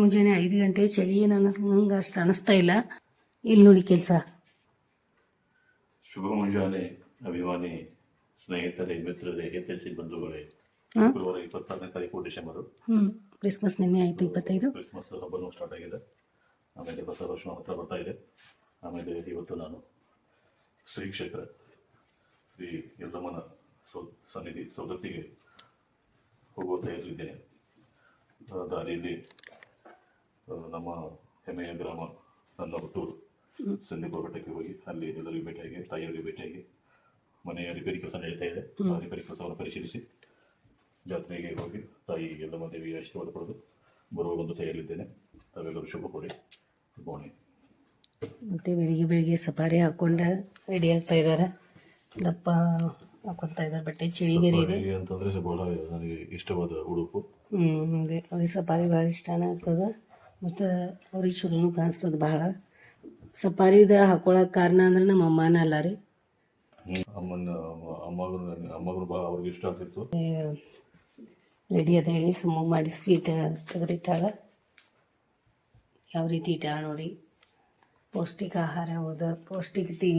ಮುಂಜಾನೆ 5 ಗಂಟೆ ಚಳಿ ಏನು ನಂಗೆ ಅಷ್ಟು ಅನಿಸ್ತಾ ಇಲ್ಲ. ಇಲ್ಲಿ ನೋಡಿ ಕೆಲಸ. ಶುಭ ಮುಂಜಾನೆ ಅಭಿಮಾನಿ ಸ್ನೇಹಿತರೆ, ಮಿತ್ರರೇ, ಹಿತೈಷಿ ಬಂಧುಗಳೇ. ಶುಕ್ರವಾರ 26ನೇ ತಾರೀಕು ಡಿಸೆಂಬರ್. ಕ್ರಿಸ್ಮಸ್ ನಿನ್ನೆ ಆಯಿತು 25. ಕ್ರಿಸ್ಮಸ್ ಹಬ್ಬನೂ ಸ್ಟಾರ್ಟ್ ಆಗಿದೆ. ಆಮೇಲೆ ಹೊಸ ವರ್ಷ ಹತ್ರ ಬರ್ತಾ ಇದೆ. ಆಮೇಲೆ ಇವತ್ತು ನಾನು ಶ್ರೀ ಕ್ಷೇತ್ರ ಶ್ರೀ ಯಲ್ಲಮ್ಮನ ಸನ್ನಿಧಿ ಸೌದತ್ತಿಗೆ ಹೋಗುವ ತಯಾರಿದ್ದೇನೆ. ದಾರಿಯಲ್ಲಿ ನಮ್ಮ ಹೆಮ್ಮೆಯ ಗ್ರಾಮ ನನ್ನ ಹುಟ್ಟೂರು ಸಂದೀಪುರ ಬೆಟ್ಟಕ್ಕೆ ಹೋಗಿ ಅಲ್ಲಿ ಎಲ್ಲರಿಗೂ ಭೇಟಿಯಾಗಿ, ತಾಯಿಯವರಿಗೆ ಭೇಟಿಯಾಗಿ, ಮನೆಯ ರಿಪೇರಿ ಕೆಲಸ ನಡೀತಾ ಇದೆ. ಆ ರಿಪೇರಿ ಕೆಲಸವನ್ನು ಪರಿಶೀಲಿಸಿ ಜಾತ್ರೆಗೆ ಹೋಗಿ ತಾಯಿ ಯಲ್ಲಮ್ಮ ದೇವಿಯ ಆಶೀರ್ವಾದ ಪಡೆದು ಬರುವ ಒಂದು ತಯಾರಿದ್ದೇನೆ. ತಾವೆಲ್ಲರೂ ಶುಭ ಕೋರಿ. Good morning. ಮತ್ತು ಬೆಳಿಗ್ಗೆ ಸಫಾರಿ ಹಾಕ್ಕೊಂಡು ರೆಡಿ ಆಗ್ತಾ ಇದ್ದಾರೆ. ದಪ್ಪ ಹಾಕೊತಾ ಇದ್ದಾರೆ. ಬಟ್ಟೆ ಚಳಿ ಬೇರೆ ಇದೆ ಅಂತಂದರೆ ಭಾಳ ನನಗೆ ಇಷ್ಟವಾದ ಉಡುಪು. ಅದೇ ಅವ್ರಿಗೆ ಸಫಾರಿ ಭಾಳ ಇಷ್ಟನೇ ಆಗ್ತದೆ. ಮತ್ತು ಅವ್ರಿಗೆ ಚಲೋನು ಕಾಣಿಸ್ತದೆ ಭಾಳ. ಸಫಾರಿದ ಹಾಕೊಳಕ್ಕೆ ಕಾರಣ ಅಂದ್ರೆ ನಮ್ಮ ಅಮ್ಮನ ಅಲ್ಲ ರೀ, ಅಮ್ಮಗೂ ಭಾಳ ಅವ್ರಿಗೆ ಇಷ್ಟ ಆಗ್ತಿತ್ತು. ರೆಡಿ ಅದ ಹೇಳಿ ಸಮ ಮಾಡಿ ಸ್ವೀಟ್ ತೆಗೆದಿಟ್ಟಾಳ. ಯಾವ ರೀತಿ ಇಟ್ಟಾಳ ನೋಡಿ. ಪೌಷ್ಟಿಕ ಆಹಾರ ಉಳ್ದ ಪೌಷ್ಟಿಕತೆ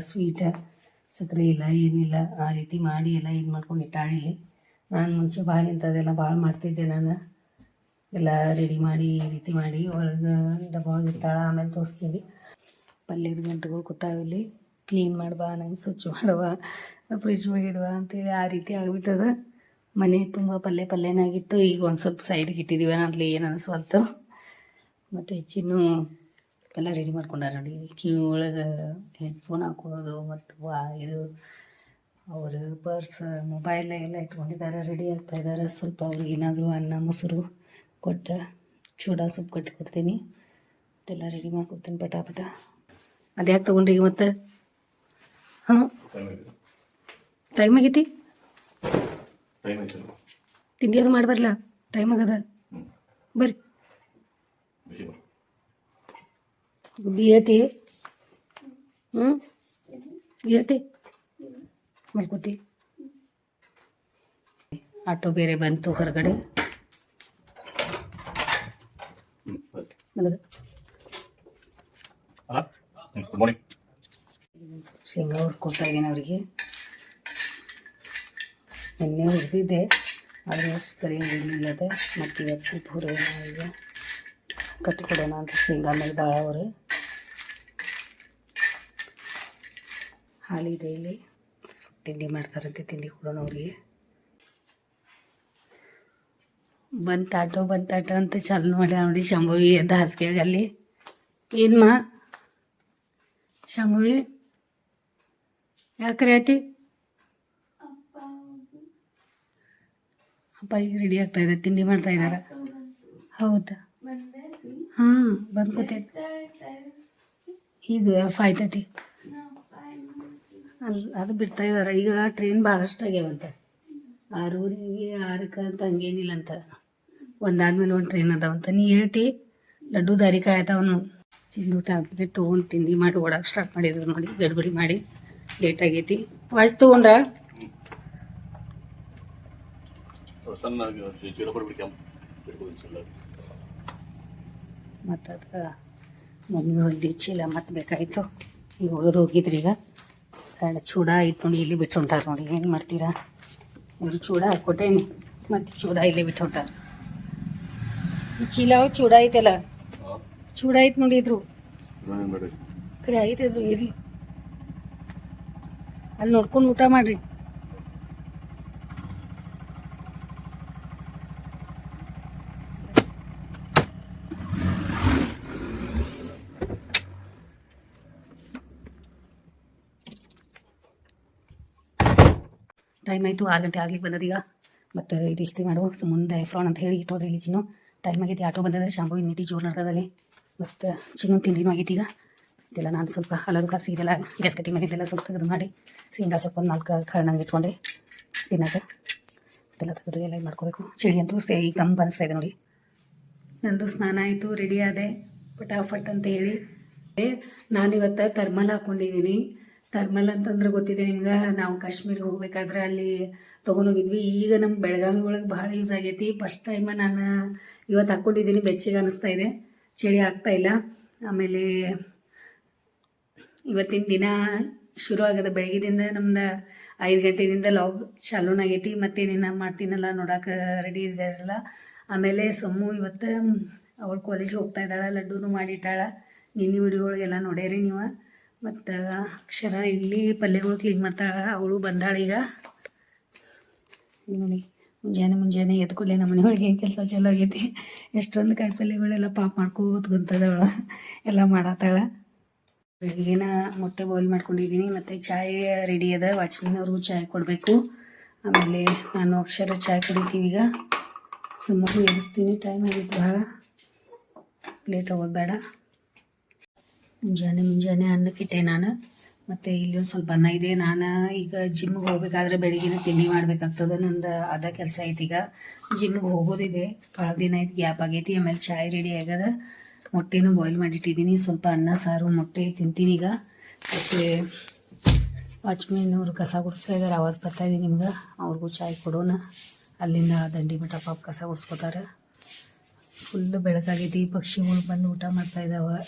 ಸ್ವೀಟ್, ಸಕ್ಕರೆ ಇಲ್ಲ ಏನಿಲ್ಲ, ಆ ರೀತಿ ಮಾಡಿ ಎಲ್ಲ ಇದು ಮಾಡ್ಕೊಂಡು ಇಟ್ಟಾಳಿಲ್ಲಿ. ನಾನು ಮುಂಚೆ ಭಾಳ ಇಂಥದ್ದೆಲ್ಲ ಭಾಳ ಮಾಡ್ತಿದ್ದೆ. ನಾನು ಎಲ್ಲ ರೆಡಿ ಮಾಡಿ ಈ ರೀತಿ ಮಾಡಿ ಒಳಗೆ ಡಬ್ಬ ಇಟ್ಟಾಳ. ಆಮೇಲೆ ತೋರಿಸ್ತೀವಿ. ಪಲ್ಯದ ಗಂಟುಗಳು ಕೂತಾವಿಲ್ಲಿ. ಕ್ಲೀನ್ ಮಾಡುವ, ನಂಗೆ ಸ್ವಚ್ಛ ಮಾಡುವ, ಫ್ರಿಜ್ ಒಳಗೆ ಇಡುವ ಅಂತೇಳಿ ಆ ರೀತಿ ಆಗಿಬಿಟ್ಟದ. ಮನೆ ತುಂಬ ಪಲ್ಯನಾಗಿತ್ತು. ಈಗ ಒಂದು ಸ್ವಲ್ಪ ಸೈಡ್ಗೆ ಇಟ್ಟಿದ್ದೀವಿ. ಅಲ್ಲಿ ಏನು ಅನಿಸ್ವಲ್ತು. ಮತ್ತು ಹೆಚ್ಚಿನೂ ಎಲ್ಲ ರೆಡಿ ಮಾಡ್ಕೊಂಡಾರ ನೋಡಿ. ಕಿವಿ ಒಳಗೆ ಹೆಡ್ಫೋನ್ ಹಾಕೊಳ್ಳೋದು ಮತ್ತು ಇದು ಅವರು ಪರ್ಸ್, ಮೊಬೈಲ್ ಎಲ್ಲ ಇಟ್ಕೊಂಡಿದ್ದಾರೆ. ರೆಡಿ ಆಗ್ತಾ ಇದ್ದಾರೆ. ಸ್ವಲ್ಪ ಅವ್ರಿಗೆ ಏನಾದರೂ ಅನ್ನ ಮೊಸರು ಕೊಟ್ಟು ಚೂಡಾ ಸೊಪ್ಪು ಕಟ್ಟಿ ಕೊಡ್ತೀನಿ. ಅದೆಲ್ಲ ರೆಡಿ ಮಾಡ್ಕೊಡ್ತೀನಿ ಪಟ. ಅದು ಯಾಕೆ ತೊಗೊಂಡ್ರಿ ಈಗ ಮತ್ತೆ? ಹಾಂ, ಟೈಮ್ ಆಗೈತಿ. ತಿಂಡಿ ಅದು ಮಾಡಿ ಬರಲ್ಲ, ಟೈಮ್ ಆಗದ. ಬರ್ರಿ. ಗುಬ್ಬಿ ಹೇಳ್ತಿ? ಹೇಳ್ತಿ ಮಾಡ್ಕೋತಿ. ಆಟೋ ಬೇರೆ ಬಂತು ಹೊರಗಡೆ. ಶೇಂಗಾ ಹುರ್ಕೊಳ್ತಾ ಇದ್ದೀನಿ ಅವರಿಗೆ. ಎಣ್ಣೆ ಹುರಿದಿದ್ದೆ, ಆದರೆ ಅಷ್ಟು ಸರಿಯಾಗಿ ಇರಲಿಲ್ಲದೆ. ಮತ್ತು ಇವತ್ತು ಸ್ವಲ್ಪ ಹುರಿಯೋಣ, ಈಗ ಕಟ್ಟಿಕೊಡೋಣ ಅಂತ. ಶೇಂಗಾ ಮೇಲೆ ಭಾಳ ಅವ್ರೆ ಹಾಲಿದೆ ಇಲ್ಲಿ. ತಿಂಡಿ ಮಾಡ್ತಾರಂತೆ, ತಿಂಡಿ ಕೊಡೋಣ ಅವ್ರಿಗೆ. ಬಂತಾಟೋ ಅಂತ ಚಾಲು ಮಾಡಿ ನೋಡಿ. ಶಂಭವಿ ಅಂತ ಹಾಸಿಗೆಯಾಗ ಅಲ್ಲಿ. ಏನ್ಮ ಶಂಭವಿ ಯಾಕ್ರಿ ಆಯ್ತಿ? ಅಪ್ಪ ಈಗ ರೆಡಿ ಆಗ್ತಾ ಇದೆ, ತಿಂಡಿ ಮಾಡ್ತಾ ಇದ್ದಾರೆ. ಹೌದಾ? ಹಾಂ, ಬಂದು ಕೂತೈತೆ ಈಗ 5:30. ಅದು ಬಿಡ್ತಾ ಇದ್ದಾರೆ ಈಗ. ಟ್ರೈನ್ ಭಾಳಷ್ಟು ಆಗ್ಯಾವಂತ. 6:00ಗೆ 6:00 ಅಂತ ಹಂಗೇನಿಲ್ಲ ಅಂತ. ಒಂದಾದ್ಮೇಲೆ ಒಂದು ಟ್ರೈನ್ ಅದಾವಂತ. ನೀ ಹೇಳ್ತಿ ಲಡ್ಡು ದಾರಿ ಕಾಯ್ತಾವನು. ಚಿಂಡು ಟ್ಯಾಬ್ಲೆಟ್ ತೊಗೊಂಡು ತಿಂಡಿ ಮಾಡಿ ಓಡಾಕೆ ಸ್ಟಾರ್ಟ್ ಮಾಡಿದ್ರು ನೋಡಿ. ಗಡ್ಬಡಿ ಮಾಡಿ ಲೇಟ್ ಆಗೈತಿ. ವಾಯ್ಸ್ ತೊಗೊಂಡ್ರ ಮತ್ತು ಅದಕ್ಕೆ ಮಮ್ಮಿ ಹೊಲ್ದಿ ಚೀಲ ಮತ್ತೆ ಬೇಕಾಯಿತು. ಈಗ ಒಗೆದು ಹೋಗಿದ್ರಿ. ಈಗ ಚೂಡ ಇಟ್ಟು ನೋಡಿ ಇಲ್ಲಿ ಬಿಟ್ಟು ಹೊಂಟಾರ ನೋಡಿ. ಏನು ಮಾಡ್ತೀರಾ? ಇವರು ಚೂಡ ಹಾಕ್ಕೊಟ್ಟೇನಿ, ಮತ್ತು ಚೂಡ ಇಲ್ಲೇ ಬಿಟ್ಟು ಹೊಂಟಾರ. ಈ ಚೀಲ ಚೂಡ ಐತಲ್ಲ, ಚೂಡ ಐತೆ ನೋಡಿ. ಇದ್ರು ಕರೆ ಐತಿದ್ರು ಇರಲಿ. ಅಲ್ಲಿ ನೋಡ್ಕೊಂಡು ಊಟ ಮಾಡಿರಿ. ಟೈಮ್ ಆಯಿತು, 6 ಗಂಟೆ ಆಗ್ಲಿಕ್ಕೆ ಬಂದದೀಗ. ಮತ್ತು ಇದು ಇಸ್ತ್ರಿ ಮಾಡುವ ಮುಂದೆ ಫ್ರಾನ್ ಅಂತ ಹೇಳಿ ಇಟ್ಟೋದ್ರಿ ಇಲ್ಲಿ. ಚಿನ್ನು ಟೈಮ್ ಆಗೈತಿ, ಆಟೋ ಬಂದದ. ಶಾಂಭವಿ ನೀತಿ ಜೋರು ನಡ್ದದಲ್ಲಿ. ಮತ್ತು ಚಿನ್ನು ತಿಂಡಿನೂ ಆಗೈತಿ ಈಗ. ಇದೆಲ್ಲ ನಾನು ಸ್ವಲ್ಪ ಹಲವು ಕಾಸಿ ಇದೆಲ್ಲ ಗ್ಯಾಸ್ ಕಟ್ಟಿ ಮೇಲೆ ಇದೆಲ್ಲ ಸ್ವಲ್ಪ ತೆಗೆದು ಮಾಡಿ, ಶೇಂಗಾ ಸ್ವಲ್ಪ ಒಂದು 4 ಕರ್ಣಂಗೆ ಇಟ್ಕೊಂಡೆ ತಿನ್ನೋದು. ಇದೆಲ್ಲ ತೆಗೆದು ಎಲ್ಲ ಇದು ಮಾಡ್ಕೋಬೇಕು. ಚಳಿ ಅಂತೂ ಈಗ ಕಮ್ಮಿ ಅನಿಸ್ತಾ ಇದೆ ನೋಡಿ. ನಂದು ಸ್ನಾನ ಆಯಿತು, ರೆಡಿ ಆದೆ ಫಟಾಫಟ್ ಅಂತ ಹೇಳಿ. ನಾನಿವತ್ತು ಥರ್ಮಲ್ ಹಾಕ್ಕೊಂಡಿದ್ದೀನಿ. ಥರ್ಮಲ್ ಅಂತಂದ್ರೆ ಗೊತ್ತಿದೆ ನಿಮ್ಗೆ. ನಾವು ಕಾಶ್ಮೀರಿಗೆ ಹೋಗ್ಬೇಕಾದ್ರೆ ಅಲ್ಲಿ ತೊಗೊಂಡೋಗಿದ್ವಿ. ಈಗ ನಮ್ಮ ಬೆಳಗಾವಿ ಒಳಗೆ ಭಾಳ ಯೂಸ್ ಆಗೈತಿ. ಫಸ್ಟ್ ಟೈಮ್ ನಾನು ಇವತ್ತು ಹಾಕ್ಕೊಂಡಿದ್ದೀನಿ. ಬೆಚ್ಚಗೆ ಅನ್ನಿಸ್ತಾ ಇದೆ, ಚಳಿ ಆಗ್ತಾ ಇಲ್ಲ. ಆಮೇಲೆ ಇವತ್ತಿನ ದಿನ ಶುರು ಆಗದ ಬೆಳಗ್ಗೆದಿಂದ ನಮ್ದು 5 ಗಂಟೆಯಿಂದ ಲಾಗ್ ಚಾಲೂನಾಗೈತಿ. ಮತ್ತೇನೇನು ಮಾಡ್ತೀನಲ್ಲ ನೋಡೋಕೆ ರೆಡಿ ಇದ್ದಾರಲ್ಲ. ಆಮೇಲೆ ಸೊಮ್ಮು ಇವತ್ತು ಅವಳು ಕಾಲೇಜಿಗೆ ಹೋಗ್ತಾ ಇದ್ದಾಳೆ, ಲಡ್ಡುನು ಮಾಡಿಟ್ಟಾಳ. ನಿನ್ನೆ ವಿಡಿಯೋಗಳಿಗೆಲ್ಲ ನೋಡ್ಯಾರಿ ನೀವು. ಮತ್ತು ಅಕ್ಷರ ಇಲ್ಲಿ ಪಲ್ಯಗಳು ಕ್ಲೀನ್ ಮಾಡ್ತಾಳೆ, ಅವಳು ಬಂದಾಳೀಗ. ನೋಡಿ ಮುಂಜಾನೆ ಎದ್ದು ಕೂಡಲೇ ನಮ್ಮ ಮನೆಯೊಳಗೆ ಏನು ಕೆಲಸ ಚಲೋ ಆಗೈತಿ. ಎಷ್ಟೊಂದು ಕಾಯಿ ಪಲ್ಯಗಳೆಲ್ಲ ಪಾಪ್ ಮಾಡ್ಕೋತ ಕುಂತದವಳು, ಎಲ್ಲ ಮಾಡತ್ತಾಳೆ. ಬೆಳಗ್ಗೆನ ಮೊಟ್ಟೆ ಬಾಯ್ಲ್ ಮಾಡ್ಕೊಂಡಿದ್ದೀನಿ, ಮತ್ತು ಚಾಯ್ ರೆಡಿ ಅದ. ವಾಚ್ಮನ್ ಅವ್ರಿಗೂ ಚಾಯ್ ಕೊಡಬೇಕು. ಆಮೇಲೆ ನಾನು ಅಕ್ಷರ ಚಾಯ್ ಕುಡಿತೀವಿ. ಈಗ ಸುಮ್ಮನೆ ಎಡಿಸ್ತೀನಿ, ಟೈಮ್ ಆಗಿತ್ತು ಭಾಳ, ಲೇಟ್ ಆಗೋದು ಬೇಡ. ಮುಂಜಾನೆ ಅನ್ನಕ್ಕಿಟ್ಟೆ ನಾನು. ಮತ್ತು ಇಲ್ಲಿ ಒಂದು ಸ್ವಲ್ಪ ಅನ್ನ ಇದೆ. ನಾನು ಈಗ ಜಿಮ್ಗೆ ಹೋಗ್ಬೇಕಾದ್ರೆ ಬೆಳಗಿನ ತಿಂಡಿ ಮಾಡಬೇಕಾಗ್ತದೆ. ನಂದು ಅದ ಕೆಲಸ ಐತಿ. ಈಗ ಜಿಮ್ಗೆ ಹೋಗೋದಿದೆ, ಭಾಳ ದಿನ ಐತಿ, ಗ್ಯಾಪ್ ಆಗೈತಿ. ಆಮೇಲೆ ಚಾಯ್ ರೆಡಿ ಆಗ್ಯದ, ಮೊಟ್ಟೆನೂ ಬಾಯ್ಲ್ ಮಾಡಿಟ್ಟಿದ್ದೀನಿ. ಸ್ವಲ್ಪ ಅನ್ನ ಸಾರು ಮೊಟ್ಟೆ ತಿಂತೀನಿ ಈಗ. ಮತ್ತು ವಾಚ್ಮೆನ್ ಅವರು ಕಸ ಗುಡಿಸ್ತಾ ಇದ್ದಾರೆ, ಆವಾಜ್ ಬರ್ತಾಯಿದೆ ನಿಮ್ಗೆ. ಅವ್ರಿಗೂ ಚಾಯ್ ಕೊಡೋಣ. ಅಲ್ಲಿಂದ ದಂಡಿ ಮಠ ಪಾಪ ಕಸ ಗುಡಿಸ್ಕೊತಾರೆ. ಫುಲ್ಲು ಬೆಳಕಾಗೈತಿ, ಪಕ್ಷಿಗಳು ಬಂದು ಊಟ ಮಾಡ್ತಾ ಇದ್ದಾವೆ.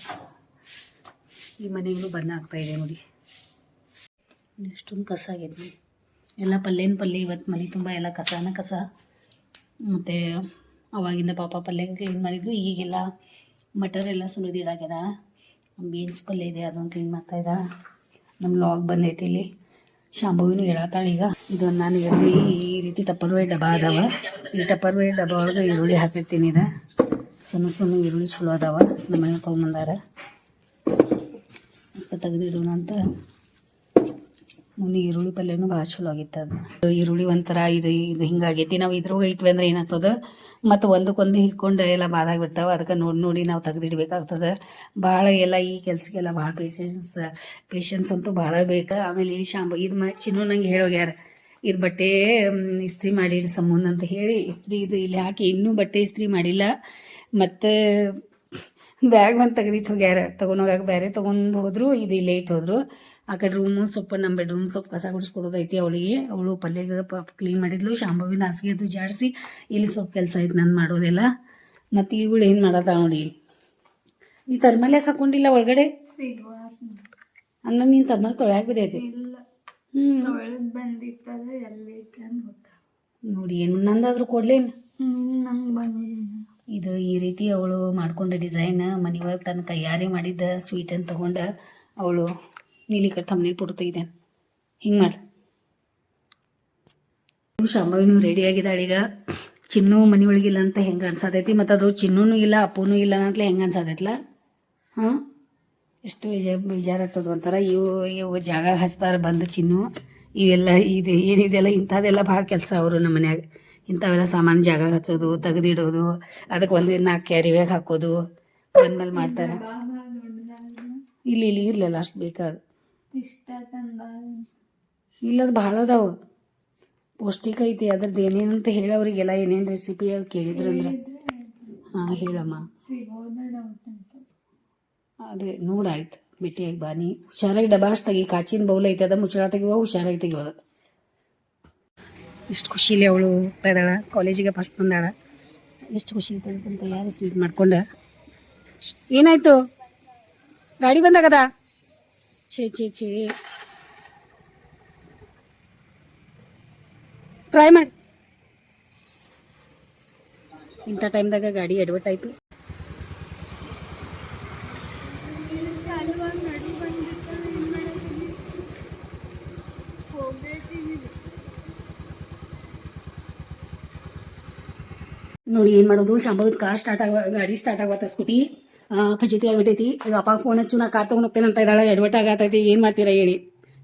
ಈ ಮನೆಗಳು ಬಣ್ಣ ಆಗ್ತಾಯಿದೆ ನೋಡಿ, ಎಷ್ಟೊಂದು ಕಸ ಆಗೈತಿ. ಎಲ್ಲ ಪಲ್ಯ ಇವತ್ತು ಮನೆ ತುಂಬ ಎಲ್ಲ ಕಸ. ಮತ್ತು ಅವಾಗಿಂದ ಪಾಪ ಪಲ್ಯ ಕ್ಲೀನ್ ಮಾಡಿದ್ವಿ. ಈಗೆಲ್ಲ ಮಟರ್ ಎಲ್ಲ ಸುಲಿದಿಡಾಗ್ಯದ. ಬೀನ್ಸ್ ಪಲ್ಯ ಇದೆ, ಅದನ್ನು ಕ್ಲೀನ್ ಮಾಡ್ತಾಯಿದ್ದಾಳೆ. ನಮ್ಮ ಲಾಗ್ ಬಂದೈತಿ. ಇಲ್ಲಿ ಶಾಂಭವಿನೂ ಹೇಳತ್ತಾಳೆ ಈಗ. ಇದೊಂದು ನಾನು ಈರುಳ್ಳಿ ಈ ರೀತಿ ಟಪ್ಪರ್ವೇರ್ ಡಬ್ಬ ಅದಾವ. ಈ ಟಪ್ಪರ್ವೇರ್ ಡಬ್ಬ ಒಳಗೆ ಈರುಳ್ಳಿ ಹಾಕಿರ್ತೀನಿ. ಇದು ಸಣ್ಣ ಈರುಳ್ಳಿ ಚಲೋ ಅದಾವ, ನಮ್ಮ ಮನೆಗೆ ತೊಗೊಂಬಂದಾರ. ತೆಗೆದಿಡೋಣ ಅಂತ. ಮುನ್ನೆ ಈರುಳ್ಳಿ ಪಲ್ಯನೂ ಭಾಳ ಚಲೋ ಆಗಿತ್ತು. ಅದು ಈರುಳ್ಳಿ ಒಂಥರ ಇದು ಹಿಂಗಾಗೈತಿ. ನಾವು ಇದ್ರಾಗ ಇಟ್ವಿ ಅಂದ್ರೆ ಏನಾಗ್ತದೆ, ಮತ್ತು ಒಂದಕ್ಕೊಂದು ಹಿಡ್ಕೊಂಡು ಎಲ್ಲ ಬಾದಾಗಿಬಿಡ್ತಾವೆ. ಅದಕ್ಕೆ ನೋಡಿ ನಾವು ತೆಗೆದಿಡ್ಬೇಕಾಗ್ತದೆ. ಭಾಳ ಎಲ್ಲ ಈ ಕೆಲಸಕ್ಕೆಲ್ಲ ಭಾಳ ಪೇಷನ್ಸ್ ಅಂತೂ ಭಾಳ ಬೇಕು. ಆಮೇಲೆ ಈ ಇದು ಚಿನ್ನು ನಂಗೆ ಹೇಳೋಗ್ಯಾರ, ಇದು ಬಟ್ಟೆ ಇಸ್ತ್ರಿ ಮಾಡಿ ಸಂಬಂಧ ಅಂತ ಹೇಳಿ ಇಸ್ತ್ರಿ ಇದು ಇಲ್ಲಿ ಹಾಕಿ ಇನ್ನೂ ಬಟ್ಟೆ ಇಸ್ತ್ರಿ ಮಾಡಿಲ್ಲ. ಮತ್ತು ಬ್ಯಾಗ್ ಬಂದು ತೆಗೆದಿಟ್ಟು ಹೋಗ್ಯಾರ. ತೊಗೊಂಡೋಗಾಗ ಬೇರೆ ತೊಗೊಂಡು ಹೋದ್ರು, ಇದು ಇಲ್ಲೇ ಇಟ್ಟು ಹೋದ್ರು. ಆ ಕಡೆ ರೂಮು ಸ್ವಲ್ಪ ನಮ್ಮ ಬೆಡ್ರೂಮ್ ಸ್ವಲ್ಪ ಕಸ ಗುಡಿಸ್ಕೊಡೋದೈತಿ ಅವಳಿಗೆ. ಅವಳು ಪಲ್ಯಗ ಕ್ಲೀನ್ ಮಾಡಿದ್ಲು. ಶಾಂಭವಿನ ಹಾಸಿಗೆ ಅದು ಜಾಡಿಸಿ ಇಲ್ಲಿ ಸ್ವಲ್ಪ ಕೆಲಸ ಐತೆ ನಾನು ಮಾಡೋದೆಲ್ಲ. ಮತ್ತು ಇವಳು ಏನು ಮಾಡತ್ತ ನೋಡಿ, ನೀ ತರ್ಮಲ್ ಯಾಕೆ ಹಾಕೊಂಡಿಲ್ಲ ಒಳಗಡೆ? ಅನ್ನ ನೀನು ತರ್ಮಲ್ ತೊಳ್ಯಾಕೆ ಬಿದ್ದೈತಿ. ನೋಡಿ ಏನು ನಂದಾದ್ರೂ ಕೊಡ್ಲೇನು. ಇದು ಈ ರೀತಿ ಅವಳು ಮಾಡ್ಕೊಂಡ ಡಿಸೈನ್ ಮನೆಯೊಳಗೆ ತನ್ನ ಕೈಯಾರೆ ಮಾಡಿದ್ದ ಸ್ವೀಟ್ ಅಂತ ತಗೊಂಡ ಅವಳು ನೀಲಿ ಕಟ್ ತಮ್ಮನೇಲಿ ಫೋಟೋ ತೆಗಿದ್ದೇನೆ. ಹಿಂಗೆ ಮಾಡಿ ಶಾಂಭವಿನೂ ರೆಡಿ ಆಗಿದ್ದಾಳೆ ಈಗ. ಚಿನ್ನು ಮನೆಯೊಳಗಿಲ್ಲ ಅಂತ ಹೆಂಗೆ ಅನ್ಸತೈತಿ, ಮತ್ತು ಅದ್ರ ಚಿನ್ನೂ ಇಲ್ಲ ಅಪ್ಪನೂ ಇಲ್ಲ ಅಂತಲೇ ಹೆಂಗೆ ಅನ್ಸತೈತ್ಲ. ಹಾಂ, ಎಷ್ಟು ಬೇಜಾರಾಗ್ತದೆ ಒಂಥರ. ಇವು ಜಾಗ ಹಚ್ತಾರೆ ಬಂದು ಚಿನ್ನು. ಇವೆಲ್ಲ ಇದು ಏನಿದೆಲ್ಲ ಇಂಥದ್ದೆಲ್ಲ ಭಾಳ ಕೆಲಸ ಅವರು ನಮ್ಮ ಮನ್ಯಾಗ. ಇಂಥವೆಲ್ಲ ಸಾಮಾನು ಜಾಗ ಹಚ್ಚೋದು, ತೆಗೆದಿಡೋದು, ಅದಕ್ಕೆ 1-4 ಕ್ಯಾರಿ ಬ್ಯಾಗ್ ಹಾಕೋದು, ಬಂದ್ಮೇಲೆ ಮಾಡ್ತಾರೆ. ಇಲ್ಲಿ ಇರಲಿಲ್ಲ ಅಷ್ಟು ಬೇಕಾದ ಇಲ್ಲದು ಭಾಳ ಅದಾವ. ಪೌಷ್ಟಿಕ ಐತಿ. ಅದ್ರದ್ದು ಏನೇನಂತ ಹೇಳಿ ಅವರಿಗೆಲ್ಲ ಏನೇನು ರೆಸಿಪಿ ಅದು ಕೇಳಿದ್ರಂದ್ರೆ. ಹಾಂ ಹೇಳಮ್ಮ. ಅದೇ ನೋಡಾಯ್ತು, ಭೇಟಿಯಾಗಿ ಬಾನಿ. ಹುಷಾರಾಗಿ ಡಬಾಸ್ ತೆಗಿ. ಕಾಚಿನ ಬೌಲ್ ಐತೆ, ಅದ ಮುಚ್ಚಳ ತೆಗಿಯುವ, ಹುಷಾರಾಗಿ ತೆಗಿಯೋದು. ಎಷ್ಟು ಖುಷಿಲಿ ಅವಳು ಹೋಗ್ತಾ ಇದ್ದಾಳ, ಕಾಲೇಜಿಗೆ ಫಸ್ಟ್ ಬಂದಾಳ. ಎಷ್ಟು ಖುಷಿ ಅಂತ ಯಾರು ಸ್ವೀಟ್ ಮಾಡ್ಕೊಂಡ. ಏನಾಯ್ತು, ಗಾಡಿ ಬಂದಾಗದ? ಛೇ ಟ್ರೈ ಮಾಡಿ. ಇಂಥ ಟೈಮ್ದಾಗ ಗಾಡಿ ಎಡ್ವರ್ಟ್ ಆಯಿತು. ನೋಡಿ ಏನು ಮಾಡೋದು. ಶಾಂಭವಿದ ಗಾಡಿ ಸ್ಟಾರ್ಟ್ ಆಗತ್ತ, ಸ್ಕೂಟಿ ಫಜಿತಿ ಆಗಿಬಿಟ್ಟೈತಿ. ಈಗ ಅಪ್ಪ ಫೋನ್ ಹಚ್ಚು, ನಾ ಕಾರ್ ತೊಗೊಂಡು ಹೋಗ್ತೇನೆ ಅಂತ ಇದ್ದಾಳೆ. ಎಡ್ವರ್ಟ್ ಆಗತೈತಿ. ಏನು ಮಾಡ್ತೀರಾ ಹೇಳಿ?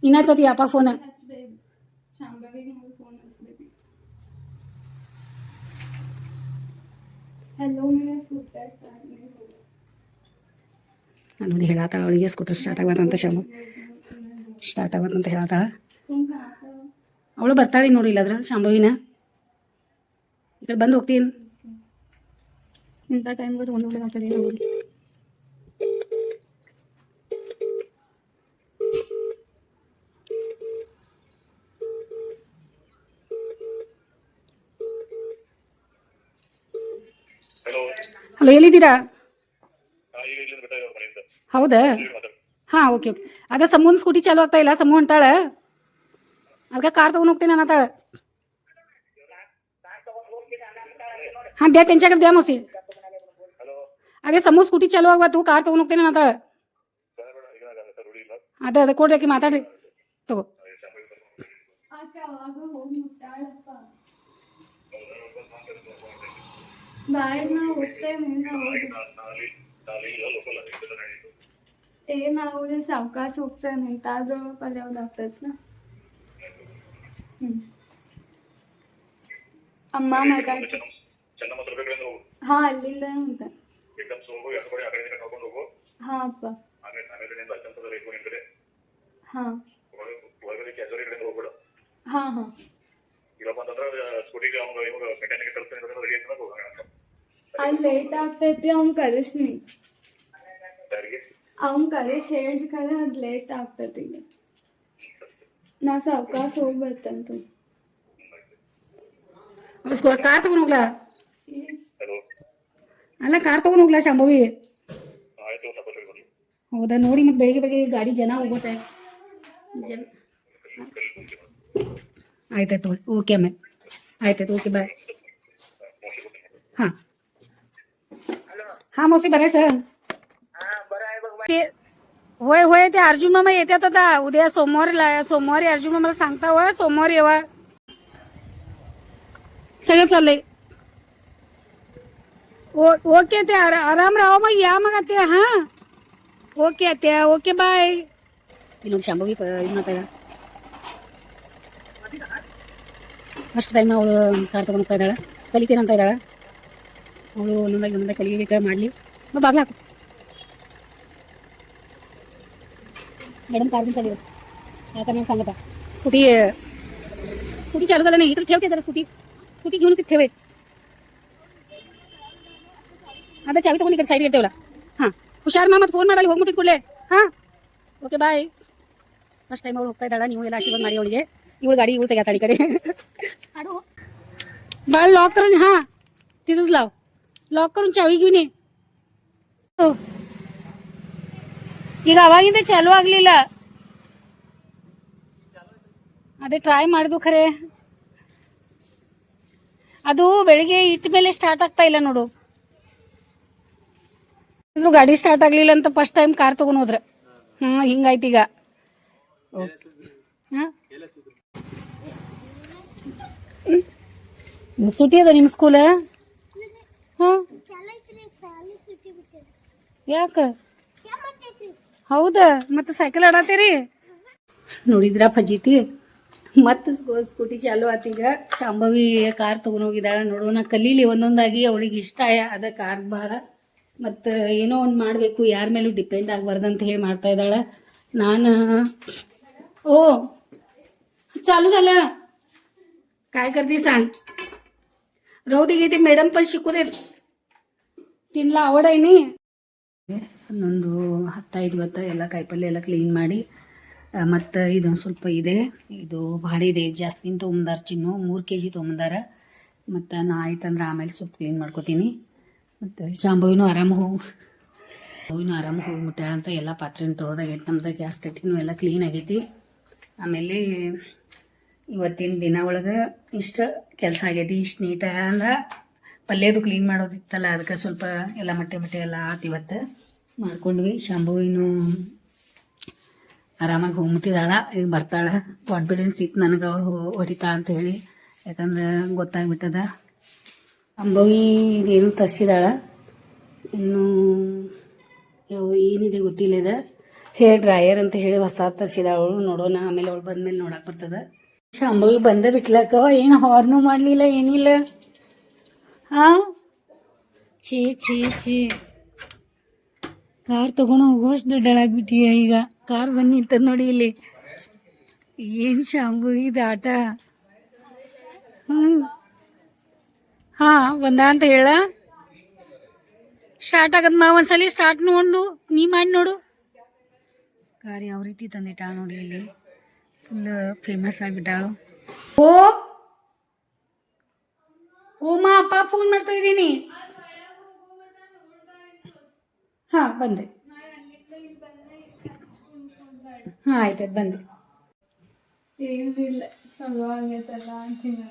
ಇನ್ನೊಂದ್ಸತಿ ಅಪ್ಪ ಫೋನ್. ಅನ್ನೋದು ಹೇಳತ್ತಾಳ ಅವಳಿಗೆ. ಸ್ಕೂಟರ್ ಸ್ಟಾರ್ಟ್ ಆಗತ್ತಂತ, ಸ್ಟಾರ್ಟ್ ಆಗತ್ತಂತ ಹೇಳತ್ತಾಳ. ಅವಳು ಬರ್ತಾಳೆ ನೋಡಿ. ಇಲ್ಲಾದ್ರೆ ಶಾಂಭವಿನ ಈ ಕಡೆ ಬಂದು ಹೋಗ್ತೀನಿ. ಇಂಥ ಟೈಮ್ಗೆ ತೊಗೊಂಡು ಆಗ್ತದೆ ನೋಡಿ. ಹಲೋ. ಹಲೋ, ಎಲ್ಲಿದ್ದೀರಾ? ಈಗ ಇಲ್ಲಿಂದ ಬಿಟ್ಟ ಮನೆಯಿಂದ ಹೌದಾ? ಮಾತಾಡ್ತೀನಿ. ಹಾಂ, ಓಕೆ ಓಕೆ. ಅದ ಸಮೂನ್ ಸ್ಕೂಟಿ ಚಾಲು ಆಗ್ತಾ ಇಲ್ಲ, ಸಮೂ ಅಂತಾಳ, ಅದಕ್ಕೆ ಕಾರ್ ತೊಗೊಂಡು ಹೋಗ್ತೀನಿ ಅನ್ನತ್ತಾಳ. ಹಾಂ, द्या त्यांच्याकडे द्या मौसी. ಹಲೋ. ಅದೇ ಸಮೂ ಸ್ಕೂಟಿ ಚಾಲು ಆಗುವ ತೂ ಕಾರ್ ತೊಗೊಂಡು ಹೋಗ್ತೀನಿ ಅನ್ನತ್ತಾಳ. ರೂಢಿ ಇಲ್ಲ. ಅದೇ ಕೊಡ್ರಿ, ಆಕಿ ಮಾತಾಡ್ರಿ, ತಗೋ. ನಾವು ಸಾವಕಾಶ ಹೋಗ್ತೇನೆ ನಿಂತಾದ್ರೂ ಪಲ್ಯ ಆಗ್ತೈತ್ನ. ಅಮ್ಮ ಮಾತಾಡ್ ಹಾ ಅಲ್ಲಿಂದ ಉಂಟ. ಹಾ ಅಪ್ಪ. ಹಾ ಹಾ ಹಾ ಅಲ್ಲಿ ಲೇಟ್ ಆಗ್ತೈತಿ, ಅವ್ನ್ ಕರೆಸ್ನಿ. ಅವ್ನ್ ಕರೆಸ್ ಹೇಳ್ರಿ ಕರೆ, ಅದ್ ಲೇಟ್ ಆಗ್ತೈತಿ. ಈಗ ನಾ ಸಾವಕಾಶ ಹೋಗ್ಬೇಕಂತ. ಕಾರ್ ತಗೊಂಡು ಹೋಗ್ಲಾ? ಅಲ್ಲ, ಕಾರ್ ತಗೊಂಡು ಹೋಗ್ಲಾ ಶಾಂಭವಿ? ಹೌದಾ? ನೋಡಿ, ಮತ್ತೆ ಬೆಳಿಗ್ಗೆ ಬೆಳಿಗ್ಗೆ ಗಾಡಿ ಜನ ಹೋಗುತ್ತೆ. ಆಯ್ತಾಯ್ತು, ಓಕೆ ಆಮೇಲೆ. ಆಯ್ತಾಯ್ತು, ಓಕೆ, ಬಾಯ್. हां हां मावशी बरं आहे सर. ते होय होय, ते अर्जुन मामा येतात आता उद्या सोमवारी अर्जुन मामाला सांगता होय, सोमवारी येवा. सगळं चाललंय ओके. ते आराम राहा मग, या मग ते. हां, ಓಕೆ ಅತ್ತೆ, ಓಕೆ ಬಾಯ್. ಇಲ್ಲಿ ನೋಡಿ ಶಾಂಭವಿ ಇದು ಮಾಡ್ತಾ ಇದ್ದಾಳೆ. ಫಸ್ಟ್ ಟೈಮ್ ಅವಳು ಕಾರ್ ತೊಗೊಂಡು ಹೋಗ್ತಾ ಇದ್ದಾಳೆ, ಕಲಿತೀನಿ ಅಂತ ಇದ್ದಾಳೆ ಅವಳು. ಒಂದೊಂದಾಗಿ ಕಲಿಬೇಕಾ ಮಾಡಲಿ. ಬಾಗ್ಲ ಹಾಕು ಮೇಡಮ್, कार पण चालू आता नाही सांगता. स्कूटी चालू झालं नाही, इकडे ठेवते जरा. स्कूटी घेऊन इकडे ठेवे. आता चावी तಗೊಂಡು इकडे साईड ठेवला. हां, ಹುಷಾರ್ ಮತ್ತೆ ಫೋನ್ ಮಾಡಲಿ, ಹೋಗ್ಬಿಟ್ಟು ಕೂಡಲೇ. ಹಾಂ, ಓಕೆ ಬಾಯ್. ಫಸ್ಟ್ ಟೈಮ್ ಅವಳು ಹೋಗ್ತಾ ಇದ್ದಾಳ, ನೀವು ಎಲ್ಲ ಆಶೀರ್ವಾದ ಮಾಡಿ ಅವಳಿಗೆ. ಇವಳು ಗಾಡಿ ಇವಳು ತೆಗ್ಯಾತಾಳೆ ಈ ಕಡೆ. बाळ लॉक करून. हां, तिथंच लाव, लॉक करून चावी घेऊन ये. ಈಗ ಅವಾಗಿಂದ ಚಾಲು ಆಗ್ಲಿಲ್ಲ, ಅದೇ ಟ್ರೈ ಮಾಡಿದ್ವು ಖರೆ. ಅದು ಬೆಳಿಗ್ಗೆ ಇಟ್ಟ ಮೇಲೆ ಸ್ಟಾರ್ಟ್ ಆಗ್ತಾ ಇಲ್ಲ ನೋಡು. ಇದು ಗಾಡಿ ಸ್ಟಾರ್ಟ್ ಆಗ್ಲಿಲ್ಲ ಅಂತ ಫಸ್ಟ್ ಟೈಮ್ ಕಾರ್ ತಗೊಂಡ್ ಹೋದ್ರೆ. ಹಿಂಗಾಯ್ತು ಈಗ. ಸುಟಿ ಅದ ನಿಮ್ಮ ಸ್ಕೂಲ್? ಹಾಂ, ಯಾಕ? ಹೌದಾ? ಮತ್ತೆ ಸೈಕಲ್ ಆಡತ್ತೀರಿ? ನೋಡಿದ್ರ ಫಜೀತಿ, ಮತ್ತೆ ಸ್ಕೂಟಿ ಚಾಲು ಆತೀಗ. ಶಾಂಭವಿ ಕಾರ್ ತಗೊಂಡ್ ಹೋಗಿದ್ದಾಳ. ನೋಡೋಣ, ಕಲೀಲಿ ಒಂದೊಂದಾಗಿ. ಅವಳಿಗೆ ಇಷ್ಟ ಅದ ಕಾರ್ ಭಾಳ. ಮತ್ತು ಏನೋ ಒಂದು ಮಾಡಬೇಕು, ಯಾರ ಮೇಲೂ ಡಿಪೆಂಡ್ ಆಗಬಾರ್ದಂತ ಹೇಳಿ ಮಾಡ್ತಾ ಇದ್ದಾಳೆ. ನಾನು ओ चालू झालं काय करते सांग. राहू दे, ते मॅडम पण शिकू देत, तिला आवड आहे नी. ಹನ್ನೊಂದು 10 ಇವತ್ತು ಎಲ್ಲ ಕಾಯಿಪಲ್ಲೆ ಎಲ್ಲ ಕ್ಲೀನ್ ಮಾಡಿ, ಮತ್ತು ಇದೊಂದು ಸ್ವಲ್ಪ ಇದೆ, ಇದು ಭಾಳ ಇದೆ, ಜಾಸ್ತಿನ ತೊಗೊಂಬಂದಾರ. ಚಿನ್ನು 3 kg ತೊಗೊಂಬಂದಾರ. ಮತ್ತು ನಾ ಆಯ್ತಂದ್ರೆ ಆಮೇಲೆ ಸ್ವಲ್ಪ ಕ್ಲೀನ್ ಮಾಡ್ಕೋತೀನಿ. ಮತ್ತು ಶಾಂಭವಿನೂ ಆರಾಮ ಹೋಗ್ಬಿಟ್ಟಾಳಂತ. ಎಲ್ಲ ಪಾತ್ರೆನ ತೊಳೆದಾಗೈತಿ. ನಮ್ದು ಗ್ಯಾಸ್ ಕಟ್ಟಿನೂ ಎಲ್ಲ ಕ್ಲೀನ್ ಆಗೈತಿ. ಆಮೇಲೆ ಇವತ್ತಿನ ದಿನ ಒಳಗೆ ಇಷ್ಟು ಕೆಲಸ ಆಗೈತಿ. ಇಷ್ಟು ನೀಟ ಅಂದ್ರೆ ಪಲ್ಯದು ಕ್ಲೀನ್ ಮಾಡೋದಿತ್ತಲ್ಲ, ಅದಕ್ಕೆ ಸ್ವಲ್ಪ ಎಲ್ಲ ಮೊಟ್ಟೆ ಎಲ್ಲ ಆತು. ಇವತ್ತು ಮಾಡ್ಕೊಂಡ್ವಿ. ಶಾಂಭವಿನೂ ಆರಾಮಾಗಿ ಹೋಗ್ಬಿಟ್ಟಿದ್ದಾಳ. ಈಗ ಬರ್ತಾಳೆ. ಕಾನ್ಫಿಡೆನ್ಸ್ ಇತ್ತು ನನಗೆ ಅವಳು ಹೊಡಿತಾ ಅಂತ ಹೇಳಿ, ಯಾಕಂದ್ರೆ ಗೊತ್ತಾಗ್ಬಿಟ್ಟದ. ಶಾಂಭವಿ ಇದೇನು ತರಿಸಿದಾಳ, ಇನ್ನು ಏನಿದೆ ಗೊತ್ತಿಲ್ಲ. ಇದೆ ಹೇರ್ ಡ್ರೈಯರ್ ಅಂತ ಹೇಳಿ ಹೊಸ ತರಿಸಿದಾಳ ಅವಳು. ನೋಡೋಣ ಆಮೇಲೆ, ಅವಳು ಬಂದ್ಮೇಲೆ ನೋಡಕ್ಕೆ ಬರ್ತದ. ಶಾಂಭವಿ ಬಂದ ಬಿಟ್ಲಕ್ಕ, ಏನು ಹಾರ್ನು ಮಾಡಲಿಲ್ಲ, ಏನಿಲ್ಲ. ಹಾಂ, ಛೀ ಕಾರ್ ತೊಗೊಂಡು ಹೋಗೋಷ್ಟು ದೊಡ್ಡಳಾಗ್ಬಿಟ್ಟಿಯ ಈಗ. ಕಾರ್ ಬಂದು ನಿಂತದ ನೋಡಿ ಇಲ್ಲಿ. ಏನು ಶಾಂಭವಿ ಇದು ಆಟ. ಹಾಂ, ಬಂದ ಅಂತ ಹೇಳ. ಸ್ಟಾರ್ಟ್ ಆಗದ ಮಾ, ಒಂದ್ಸಲಿ ಸ್ಟಾರ್ಟ್ ನೋಡು, ನೀ ಮಾಡಿ ನೋಡು. ಕಾರ್ ಯಾವ ರೀತಿ ತಂದಿಟ್ಟಾಳ ನೋಡಿ ಇಲ್ಲಿ. Full famous ಆಗಿಬಿಟ್ಟಾಳು. ಓ ಮಾ, ಅಪ್ಪ ಫೋನ್ ಮಾಡ್ತಾ ಇದ್ದೀನಿ. ಹಾಂ ಬಂದೆ. ಹಾಂ ಆಯ್ತಾಯ್ತು ಬಂದೆ. ಏನಿಲ್ಲ, ಚಲೋ ಆಗೈತಲ್ಲ ಅಂತೀನಿ.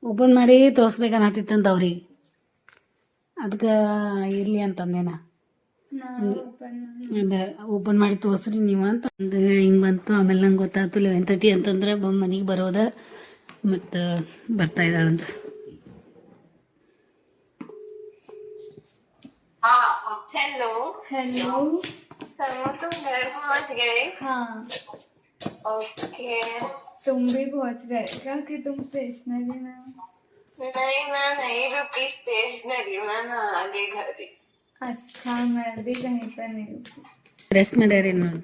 ಓಪನ್ ಮಾಡಿ ತೋರಿಸ್ಬೇಕನ್ನತ್ತಿತ್ತಂತ ಅವ್ರಿಗೆ, ಅದಕ್ಕೆ ಇರಲಿ ಅಂತಂದೇನ. ಅದೇ ಓಪನ್ ಮಾಡಿ ತೋರಿಸ್ರಿ ನೀವು ಅಂತ ಅಂದು ಹಿಂಗೆ ಬಂತು. ಆಮೇಲೆ ನಂಗೆ ಗೊತ್ತಾಯ್ತು 11:30 ಅಂತಂದ್ರೆ ಮನೆಗೆ ಬರೋದ ಮತ್ತು ಬರ್ತಾ ಇದ್ದಾಳಂತ. Hello hello. सरमा तुम घर पहुंच गए? हाँ, ओके। तुम भी पहुंच गए क्या कि तुम स्टेशनरी में हो? नहीं मैं नहीं रुकी स्टेशनरी में, मैं आ गई घर ही। अच्छा, मैं भी कहीं पे नहीं रुकी। ಡ್ರೆಸ್ ಮಾಡ್ಯಾರಿ ನೋಡಿ.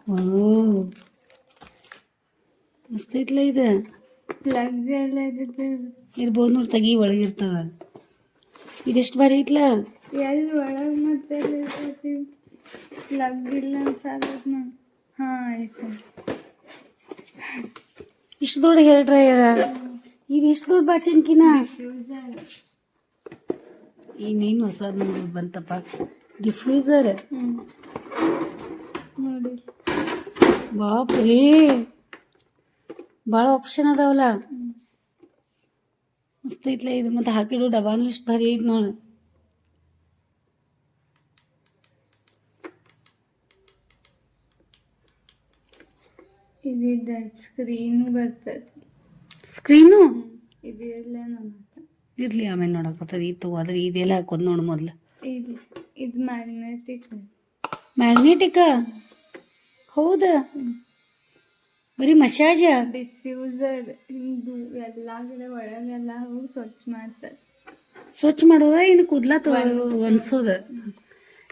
ಓ ಮಸ್ತ್ ಐತ್ಲ ಇದು. लग गया ಇರ್ಬೋದು ನೋಡಿ, ತೆಗಿ ಒಳಗಿರ್ತದ. ಇದೆಷ್ಟು ಬಾರಿ ಐತ್ಲ. ಎಲ್ಲಿ ಒಳಗೆ ಮತ್ತೆ ಲಗ್ಗಿಲ್ಲ ಅನ್ಸಾಗತ್ ನಾ. ಹಾಂ ಆಯ್ತು. ಇಷ್ಟು ದೊಡ್ಡ ಹೇರ್ ಡ್ರೈಯರ, ಇದು ಇಷ್ಟು ದೊಡ್ಡ ಬಾಚನ್ಕಿನ. ಡಿಫ್ಯೂಸರ್. ಇನ್ನೇನು ಹೊಸದು ನೋಡೋದು ಬಂತಪ್ಪ, ಡಿಫ್ಯೂಸರ್. ನೋಡಿ, ಬಾಪ್ರಿ ಭಾಳ ಆಪ್ಷನ್ ಅದಾವಲ್ಲ. ಮಸ್ತ್ ಐತ್ಲ ಇದು. ಮತ್ತು ಹಾಕಿಡು ಡಬ್ಬಾನು ಇಷ್ಟು ಭಾರಿ ಐತೆ ನೋಡಿ. ಇದಿದೆ ಸ್ಕ್ರೀನು ಬರ್ತದೆ. ಸ್ಕ್ರೀನು ಇದು ಎಲ್ಲ ನನ್ನ ಇರಲಿ, ಆಮೇಲೆ ನೋಡಕ್ಕೆ ಬರ್ತದೆ. ಇದು ಆದರೆ ಇದೆಲ್ಲ ಹಾಕೋದು ನೋಡು ಮೊದಲು. ಇದು ಮ್ಯಾಗ್ನೆಟಿಕ್. ಮ್ಯಾಗ್ನೆಟಿಕ? ಹೌದಾ? ಬರೀ ಮಸಾಜ? ಡಿಫ್ಯೂಸರ್. ಹಿಂದು ಎಲ್ಲ ಕಡೆ ಒಳಗೆಲ್ಲ ಹೋಗಿ ಸ್ವಚ್ಛ ಮಾಡ್ತಾರೆ. ಸ್ವಚ್ಛ ಮಾಡೋದ? ಇನ್ನು ಕೂದಲ ಒನ್ಸೋದ?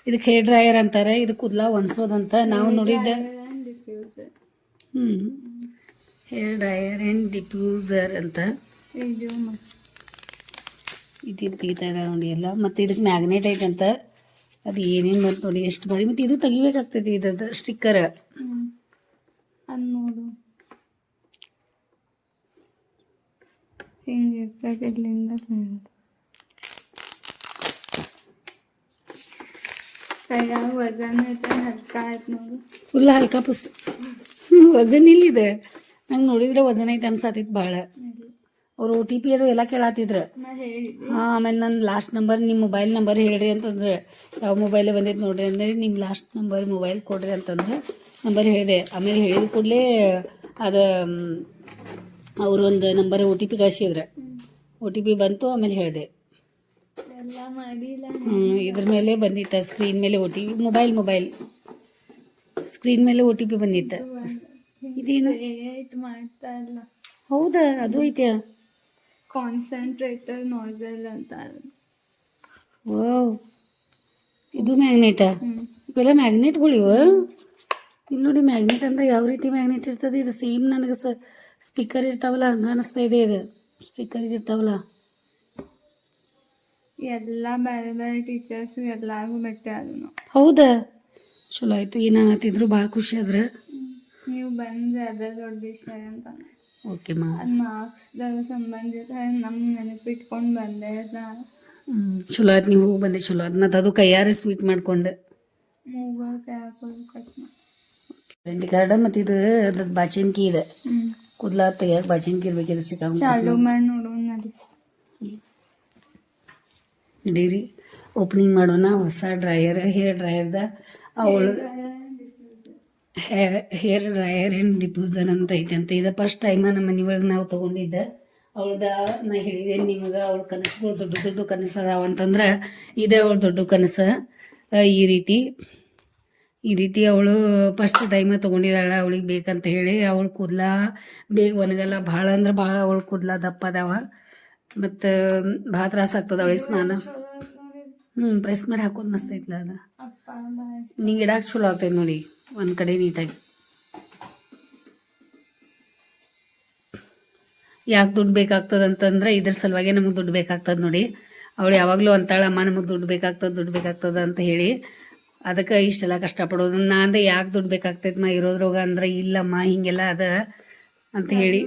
ಇದಕ್ಕೆ ಹೇರ್ ಡ್ರೈಯರ್ ಅಂತಾರೆ, ಇದು ಕೂದಲ ಒನ್ಸೋದಂತ ನಾವು ನೋಡಿದ್ದೆ. Diffuser. Hair dryer and diffuser ಅಂತ ವಿಡಿಯೋ ಇದು ತೆಗಿತಾ ಇದ್ದಾರೆ ನೋಡಿ ಎಲ್ಲ. ಮತ್ತು ಇದಕ್ಕೆ ಮ್ಯಾಗ್ನೆಟ್ ಐತಂತ. ಅದು ಏನೇನು ಬಂತು ನೋಡಿ, ಎಷ್ಟು ಬಾರಿ. ಮತ್ತು ಇದು ತೆಗಿಬೇಕಾಗ್ತೈತಿ, ಇದ್ರದ್ದು ಸ್ಟಿಕ್ಕರ್. ಅದು ನೋಡು ಹಿಂಗಿರ್ತದೆ. ಇಲ್ಲಿಂದ ಕೈಯಾಗ ವಜನ್ ಐತೆ, ಹಲ್ಕ ಆಯ್ತು ನೋಡು. ಫುಲ್ ಹಲ್ಕ ಪುಸ್. ವಜನ್ ಇಲ್ಲಿದೆ. ನಂಗೆ ನೋಡಿದ್ರೆ ವಜನ್ ಐತೆ ಅನ್ಸತ್ತಿತ್ತು ಭಾಳ. ಅವ್ರು OTP ಅದು ಎಲ್ಲ ಕೇಳತ್ತಿದ್ರು. ನಾ ಹೇಳಿದ್ದೆ. ಹಾಂ, ಆಮೇಲೆ ನನ್ನ ಲಾಸ್ಟ್ ನಂಬರ್, ನಿಮ್ಮ ಮೊಬೈಲ್ ನಂಬರ್ ಹೇಳ್ರಿ ಅಂತಂದ್ರೆ, ಯಾವ ಮೊಬೈಲೇ ಬಂದೈತೆ ನೋಡ್ರಿ ಅಂದರೆ, ನಿಮ್ಮ ಲಾಸ್ಟ್ ನಂಬರ್ ಮೊಬೈಲ್ ಕೊಡ್ರಿ ಅಂತಂದ್ರೆ ನಂಬರ್ ಹೇಳಿದೆ. ಆಮೇಲೆ ಹೇಳಿದ ಕೂಡಲೇ ಅದು ಅವರು ಒಂದು ನಂಬರ್ OTP ಕಳಿಸಿದ್ರೆ, OTP ಬಂತು. ಆಮೇಲೆ ಹೇಳಿದೆ ಎಲ್ಲ ಮಾಡಿಲ್ಲ. ಇದ್ರ ಮೇಲೆ ಬಂದಿತ್ತ, ಸ್ಕ್ರೀನ್ ಮೇಲೆ OTP. ಮೊಬೈಲ್ ಸ್ಕ್ರೀನ್ ಮೇಲೆ OTP ಬಂದಿತ್ತ. ಇದೇನು ಮಾಡ್ತಾ ಇಲ್ಲ? ಹೌದಾ? ಅದು ಐತೆ. ಕಾನ್ಸಂಟ್ರೇಟರ್ ನಾಸಲ್ ಅಂತ. ವಾವ್, ಇದು ಮ್ಯಾಗ್ನೆಟಾ? ಇವೆಲ್ಲ ಮ್ಯಾಗ್ನೆಟ್ಗಳು ಇವ. ಇಲ್ಲಿ ನೋಡಿ, ಮ್ಯಾಗ್ನೆಟ್ ಅಂದ್ರೆ ಯಾವ ರೀತಿ ಮ್ಯಾಗ್ನೆಟ್ ಇರ್ತದೆ. ಇದು ಸೇಮ್ ನನಗೆ ಸ್ಪೀಕರ್ ಇರ್ತಾವಲ್ಲ ಹಂಗೆ ಅನಿಸ್ತಾ ಇದೆ. ಇದು ಸ್ಪೀಕರ್ ಇರ್ತಾವಲ್ಲ. ಎಲ್ಲ ಬೇರೆ ಬೇರೆ ಟೀಚರ್ಸ್ ಎಲ್ಲರಿಗೂ ಭೇಟಿ ಆದ್ನು. ಹೌದಾ? ಚಲೋ ಆಯಿತು. ಏನಾಗತ್ತಿದ್ರು ಭಾಳ ಖುಷಿ ಆದ್ರೆ. ನೀವು ಬಂದ್ರೆ ಅದೇ ದೊಡ್ಡ ವಿಷಯ ಅಂತ. ಓಕೆ ಮಾ. ಅದು ಮಾರ್ಕ್ಸ್ದಾಗ ಸಂಬಂಧಿತ ನಮ್ಗೆ ನೆನಪಿಟ್ಕೊಂಡು ಬಂದೆ. ಚಲೋ ಆಯ್ತು, ನೀವು ಹೋಗಿ ಬಂದೆ. ಚಲೋ ಆಯ್ತು. ಮತ್ತು ಅದು ಕೈಯಾರೆ ಸ್ವೀಟ್ ಮಾಡ್ಕೊಂಡು ಮೂಗಳು ಕೈ ಹಾಕೋದು ಕಟ್ ಮಾಡಿ ಐಡೆಂಟಿ ಕಾರ್ಡ. ಮತ್ತು ಇದು ಅದ್ರದ್ದು ಬಾಚನ್ಕಿ ಇದೆ. ಕೂದಲ ತೆಗಿಯಕ್ಕೆ ಬಾಚನ್ಕಿ ಇರ್ಬೇಕಿದೆ. ಸಿಕ್ಕ ಚಾಲು ಮಾಡಿ ನೋಡೋಣ. ನಡೀರಿ ಓಪನಿಂಗ್ ಮಾಡೋಣ. ಹೊಸ ಡ್ರೈಯರ್, ಹೇರ್ ಡ್ರೈಯರ್ದ ಅವಳು ಹೇರ್ ಡ್ರೈಯರ್ ಆ್ಯಂಡ್ ಡಿಫ್ಯೂಸರ್ ಅಂತ ಐತೆ ಅಂತ. ಇದು ಫಸ್ಟ್ ಟೈಮ ನಮ್ಮ ಮನೆ ಒಳಗೆ ನಾವು ತೊಗೊಂಡಿದ್ದೆ. ಅವಳ್ದ ನಾ ಹೇಳಿದೆ ನಿಮ್ಗೆ, ಅವಳ ಕನಸುಗಳು ದೊಡ್ಡ ದೊಡ್ಡ ಕನಸು ಅದಾವ ಅಂತಂದ್ರೆ ಇದೇ ಅವಳು ದೊಡ್ಡ ಕನಸು. ಈ ರೀತಿ ಅವಳು ಫಸ್ಟ್ ಟೈಮ ತೊಗೊಂಡಿದ್ದಾಳೆ. ಅವಳಿಗೆ ಬೇಕಂತ ಹೇಳಿ. ಅವಳು ಕೂದಲ ಬೇಗ ಒಣಗಲ್ಲ, ಭಾಳ ಅಂದ್ರೆ ಭಾಳ. ಅವಳು ಕೂದಲ ದಪ್ಪ ಅದಾವ ಮತ್ತು ಭಾಳ ತ್ರಾಸ ಆಗ್ತದೆ ಅವಳಿಗೆ ಸ್ನಾನ. ಪ್ರೆಸ್ ಮಾಡಿ ಹಾಕೋದು ಮಸ್ತ್ ಐತ್ಲ ಅದು. ನಿಂಗೆ ಇಡಾಕ್ ಚಲೋ ಆಗ್ತೈತೆ ನೋಡಿ ಒಂದು ಕಡೆ ನೀಟಾಗಿ. ಯಾಕೆ ದುಡ್ಡು ಬೇಕಾಗ್ತದೆ ಅಂತಂದ್ರೆ ಇದ್ರ ಸಲುವಾಗಿ ನಮಗೆ ದುಡ್ಡು ಬೇಕಾಗ್ತದೆ ನೋಡಿ. ಅವಳು ಯಾವಾಗಲೂ ಅಂತಾಳೆ, ಅಮ್ಮ ನಮಗೆ ದುಡ್ಡು ಬೇಕಾಗ್ತದೆ ಅಂತ ಹೇಳಿ. ಅದಕ್ಕೆ ಇಷ್ಟೆಲ್ಲ ಕಷ್ಟಪಡೋದು. ನಾ ಅಂದೆ ಯಾಕೆ ದುಡ್ಡು ಬೇಕಾಗ್ತೈತೆ ಮಾ ಇರೋದ್ರೋಗ ಅಂದ್ರೆ, ಇಲ್ಲಮ್ಮ ಹಿಂಗೆಲ್ಲ ಅದ ಅಂತ ಹೇಳಿ.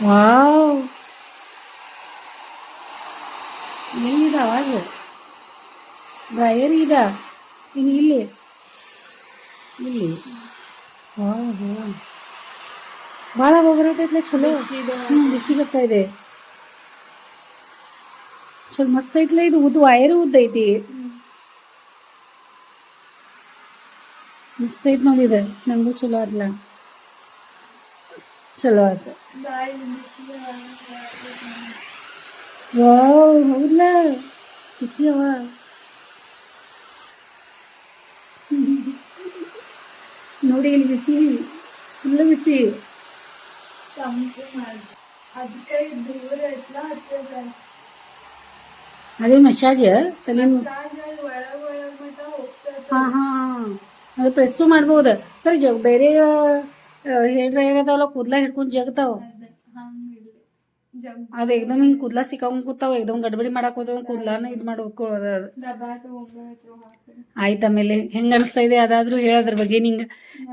ವಾವ್, ಎಲ್ಲಿದಾವ ಅದು ಡ್ರೈಯರ್ ಇದ ಇನ್ನು ಇಲ್ಲಿ ಇಲ್ಲಿ ಭಾಳ ಬರತೈತ್ಲೆ ಚಲೋ. ಬಿಸಿ ಬರ್ತಾ ಇದೆ ಚಲೋ ಮಸ್ತ್ ಐತ್ಲೆ. ಇದು ಉದ್ದ ವೈರ್ ಉದ್ದ ಐತಿ, ಮಸ್ತ್ ಐತ್ ನೋಡಿ. ಇದು ನಂಗೂ ಚಲೋ ಆದ್ಲ, ಚಲೋ ಆತ. ವಾವ್, ಹೌದ್ಲ ಬಿಸಿ ಅವ. ನೋಡಿ ಇಲ್ಲಿ ಬಿಸಿ, ಫುಲ್ ಬಿಸಿ. ಅದೇ ಮಸಾಜ್ ತಲೆ. ಹಾ ಹಾ, ಅದು ಪ್ರೆಸ್ಸು ಮಾಡ್ಬೋದು. ಸರಿ ಬೇರೆ ಹೇರ್ ಡ್ರೈಯರ್ ಅದಾವಲ್ಲ ಕೂದ್ಲ ಹಿಡ್ಕೊಂಡು ಜಗತಾವ. ಅದು ಏಕ್ದಮ್ ಹಿಂಗೆ ಕೂದ್ಲ ಸಿಕ್ಕಾಕೊಂಡ್ ಕೂತಾವ, ಏಕ್ದಮ್ ಗಡ್ಬಡಿ ಮಾಡಕ್ ಹೋದವ್ ಕೂದ್ಲಾನ ಇದು ಮಾಡ್ಕೊಳ್ಳೋದು. ಆಯ್ತು, ಆಮೇಲೆ ಹೆಂಗ ಅನಿಸ್ತಾ ಇದೆ ಅದಾದ್ರೂ ಹೇಳೋದ್ರ ಬಗ್ಗೆ. ನಿಂಗೆ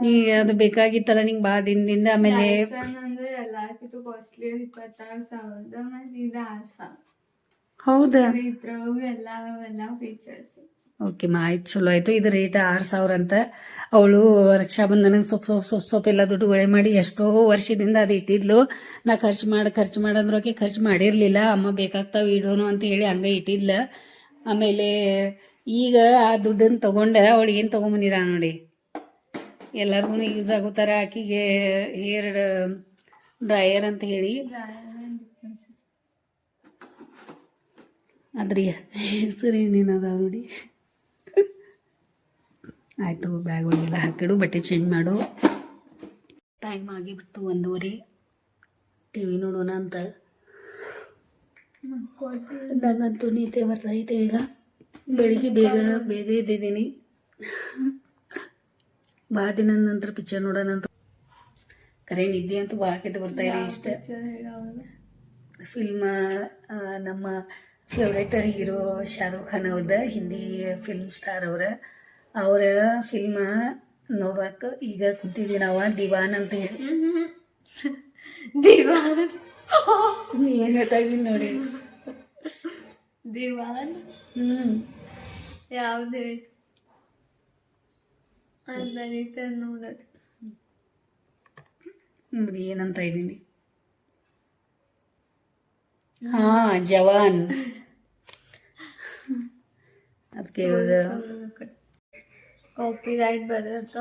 ನೀ ಅದು ಬೇಕಾಗಿತ್ತಲ್ಲ ನಿಂಗೆ ಭಾಳ ದಿನದಿಂದ. ಆಮೇಲೆ ಎಲ್ಲಾರ್ಕಿಂತ ಕಾಸ್ಟ್ಲಿ 26,000 ಮತ್ತೆ ಇದು 6,000. ಹೌದಾ, ಎಲ್ಲ ಫೀಚರ್ಸ್. ಓಕೆ ಆಯ್ತು, ಚಲೋ ಆಯ್ತು. ಇದು ರೇಟ್ 6,000 ಅಂತ. ಅವಳು ರಕ್ಷಾಬಂಧನಕ್ಕೆ ಸೊಪ್ಪು ಎಲ್ಲ ದುಡ್ಡು ಒಳೆ ಮಾಡಿ ಎಷ್ಟೋ ವರ್ಷದಿಂದ ಅದು ಇಟ್ಟಿದ್ಲು. ನಾ ಖರ್ಚು ಮಾಡಂದ್ರೋಕೆ ಖರ್ಚು ಮಾಡಿರಲಿಲ್ಲ. ಅಮ್ಮ ಬೇಕಾಗ್ತಾವ ಇಡೋನು ಅಂತ ಹೇಳಿ ಹಂಗೆ ಇಟ್ಟಿದ್ಲ. ಆಮೇಲೆ ಈಗ ಆ ದುಡ್ಡನ್ನು ತಗೊಂಡೆ ಅವಳು ಏನು ತೊಗೊಂಬಂದಿರ ನೋಡಿ. ಎಲ್ಲರಿಗೂ ಯೂಸ್ ಆಗೋ ಥರ ಆಕಿಗೆ ಹೇರ್ ಡ್ರೈಯರ್ ಅಂತ ಹೇಳಿ. ಅದ್ರಿ ಹೆಸರು ಏನೇನದ ನೋಡಿ. ಆಯಿತು, ಬ್ಯಾಗ್ ಒಳಗೆಲ್ಲ ಹಾಕಿಡು, ಬಟ್ಟೆ ಚೇಂಜ್ ಮಾಡು. ಟೈಮ್ ಆಗಿಬಿಡ್ತು 1:30. ಟಿ ವಿ ನೋಡೋಣ ಅಂತ. ನಂಗಂತೂ ನಿದ್ದೆ ಬರ್ತೈತೆ ಈಗ. ಬೆಳಿಗ್ಗೆ ಬೇಗ ಎದ್ದಿದ್ದೀನಿ. ಭಾಳ ದಿನದ ನಂತರ ಪಿಕ್ಚರ್ ನೋಡೋಣ ಅಂತ. ಕರೆ ನಿದ್ದೆ ಅಂತೂ ಭಾಳ ಕೆಟ್ಟು ಬರ್ತಾ ಇದೆ. ಇಷ್ಟ ಫಿಲ್ಮ್ ನಮ್ಮ ಫೇವ್ರೇಟ್ ಹೀರೋ ಶಾರುಖ್ ಖಾನ್ ಅವ್ರದ, ಹಿಂದಿ ಫಿಲ್ಮ್ ಸ್ಟಾರ್ ಅವರ ಫಿಲ್ಮ್ ನೋಡ್ಬೇಕು ಈಗ ಕುಂತಿದ್ದೀವಿ ನಾವು. ದಿವಾನ್ ಅಂತ ಹೇಳಿ. ದಿವಾನ್ ಏನು ಹೇಳ್ತಾ ಇದ್ದೀನಿ ನೋಡಿ. ದಿವಾನ್ ಯಾವ್ದು ಬರೀತ ನೋಡೋದು ನೋಡಿ ಏನಂತ ಇದ್ದೀನಿ. ಹಾ, ಜವಾನ್. ಅದಕ್ಕೆ ಕಾಪಿ ರೈಟ್ ಬರುತ್ತೆ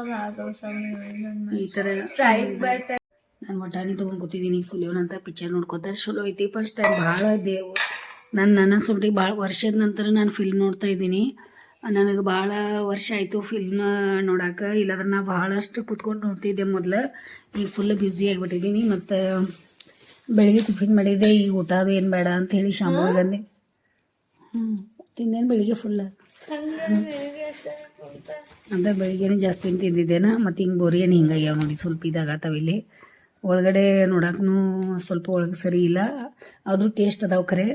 ಈ ಥರ ಸ್ಟ್ರೈಕ್ ಬರುತ್ತೆ. ನಾನು ಬಟಾಣಿ ತೊಗೊಂಡು ಕೂತಿದ್ದೀನಿ ಸುಲಿಯೋಣ ಅಂತ ಪಿಕ್ಚರ್ ನೋಡ್ಕೊತ. ಚಲೋ ಐತಿ. ಫಸ್ಟ್ ಟೈಮ್ ಭಾಳ ನನ್ನ ಸುಮ್ಟಿಗೆ ಭಾಳ ವರ್ಷದ ನಂತರ ನಾನು ಫಿಲ್ಮ್ ನೋಡ್ತಾ ಇದ್ದೀನಿ. ನನಗೆ ಭಾಳ ವರ್ಷ ಆಯಿತು ಫಿಲ್ಮ್ ನೋಡೋಕೆ. ಇಲ್ಲಾಂದ್ರೆ ನಾ ಭಾಳಷ್ಟು ಕೂತ್ಕೊಂಡು ನೋಡ್ತಿದ್ದೆ ಮೊದಲು. ಈಗ ಫುಲ್ ಬ್ಯುಸಿ ಆಗಿಬಿಟ್ಟಿದ್ದೀನಿ. ಮತ್ತು ಬೆಳಿಗ್ಗೆ ಟಿಫಿನ್ ಮಾಡಿದ್ದೆ. ಈಗ ಊಟ ಅದು ಏನು ಬೇಡ ಅಂತ ಹೇಳಿ ಶಾಂಭವಿಗೆ ಅಂದೆ. ತಿಂದೇನು ಬೆಳಿಗ್ಗೆ ಫುಲ್. ಅಂದರೆ ಬೆಳಿಗ್ಗೆನೇ ಜಾಸ್ತಿ ತಿಂದಿದ್ದೇನ. ಮತ್ತು ಹಿಂಗೆ ಬೋರಿಗೇನು ಹಿಂಗಾಗ್ಯಾವ ನೋಡಿ, ಸ್ವಲ್ಪ ಇದಾಗತ್ತವ. ಇಲ್ಲಿ ಒಳಗಡೆ ನೋಡಕ್ಕೂ ಸ್ವಲ್ಪ ಒಳಗೆ ಸರಿ ಇಲ್ಲ, ಆದರೂ ಟೇಸ್ಟ್ ಅದಾವ ಖರೆ.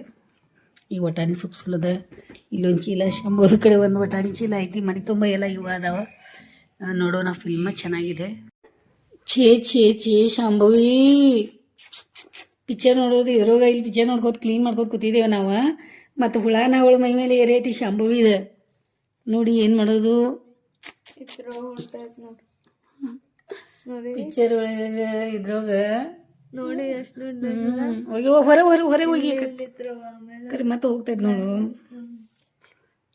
ಈ ವಟಾಣಿ ಸೊಪ್ಪು ಸುಲದ. ಇಲ್ಲೊಂದು ಚೀಲ ಶಂಭೋದ ಕಡೆ ಒಂದು ವಟಾಣಿ ಚೀಲ ಐತಿ. ಮನೆ ತುಂಬ ಎಲ್ಲ ಇವು ಅದಾವ. ನೋಡೋಣ, ಫಿಲ್ಮ್ ಚೆನ್ನಾಗಿದೆ. ಛೇ ಶಾಂಭವಿ, ಪಿಕ್ಚರ್ ನೋಡೋದು ಇದ್ರೋಗ ಇಲ್ಲಿ ಪಿಕ್ಚರ್ ನೋಡ್ಕೋತ ಕ್ಲೀನ್ ಮಾಡ್ಕೋತ ಕೂತಿದ್ದೇವೆ ನಾವು. ಮತ್ತು ಹುಳನ ಅವಳ ಮೈ ಮೇಲೆ ಏರೈತಿ ಶಾಂಭವಿ ಇದೆ ನೋಡಿ. ಏನು ಮಾಡೋದು, ಪಿಕ್ಚರ್ ಒಳಗೆ ಇದ್ರಾಗ ನೋಡಿ ಎಷ್ಟು ಹೊರಗೆ ಹೋಗಿ ಕರೆ ಮತ್ತೆ ಹೋಗ್ತೈತೆ ನೋಡು.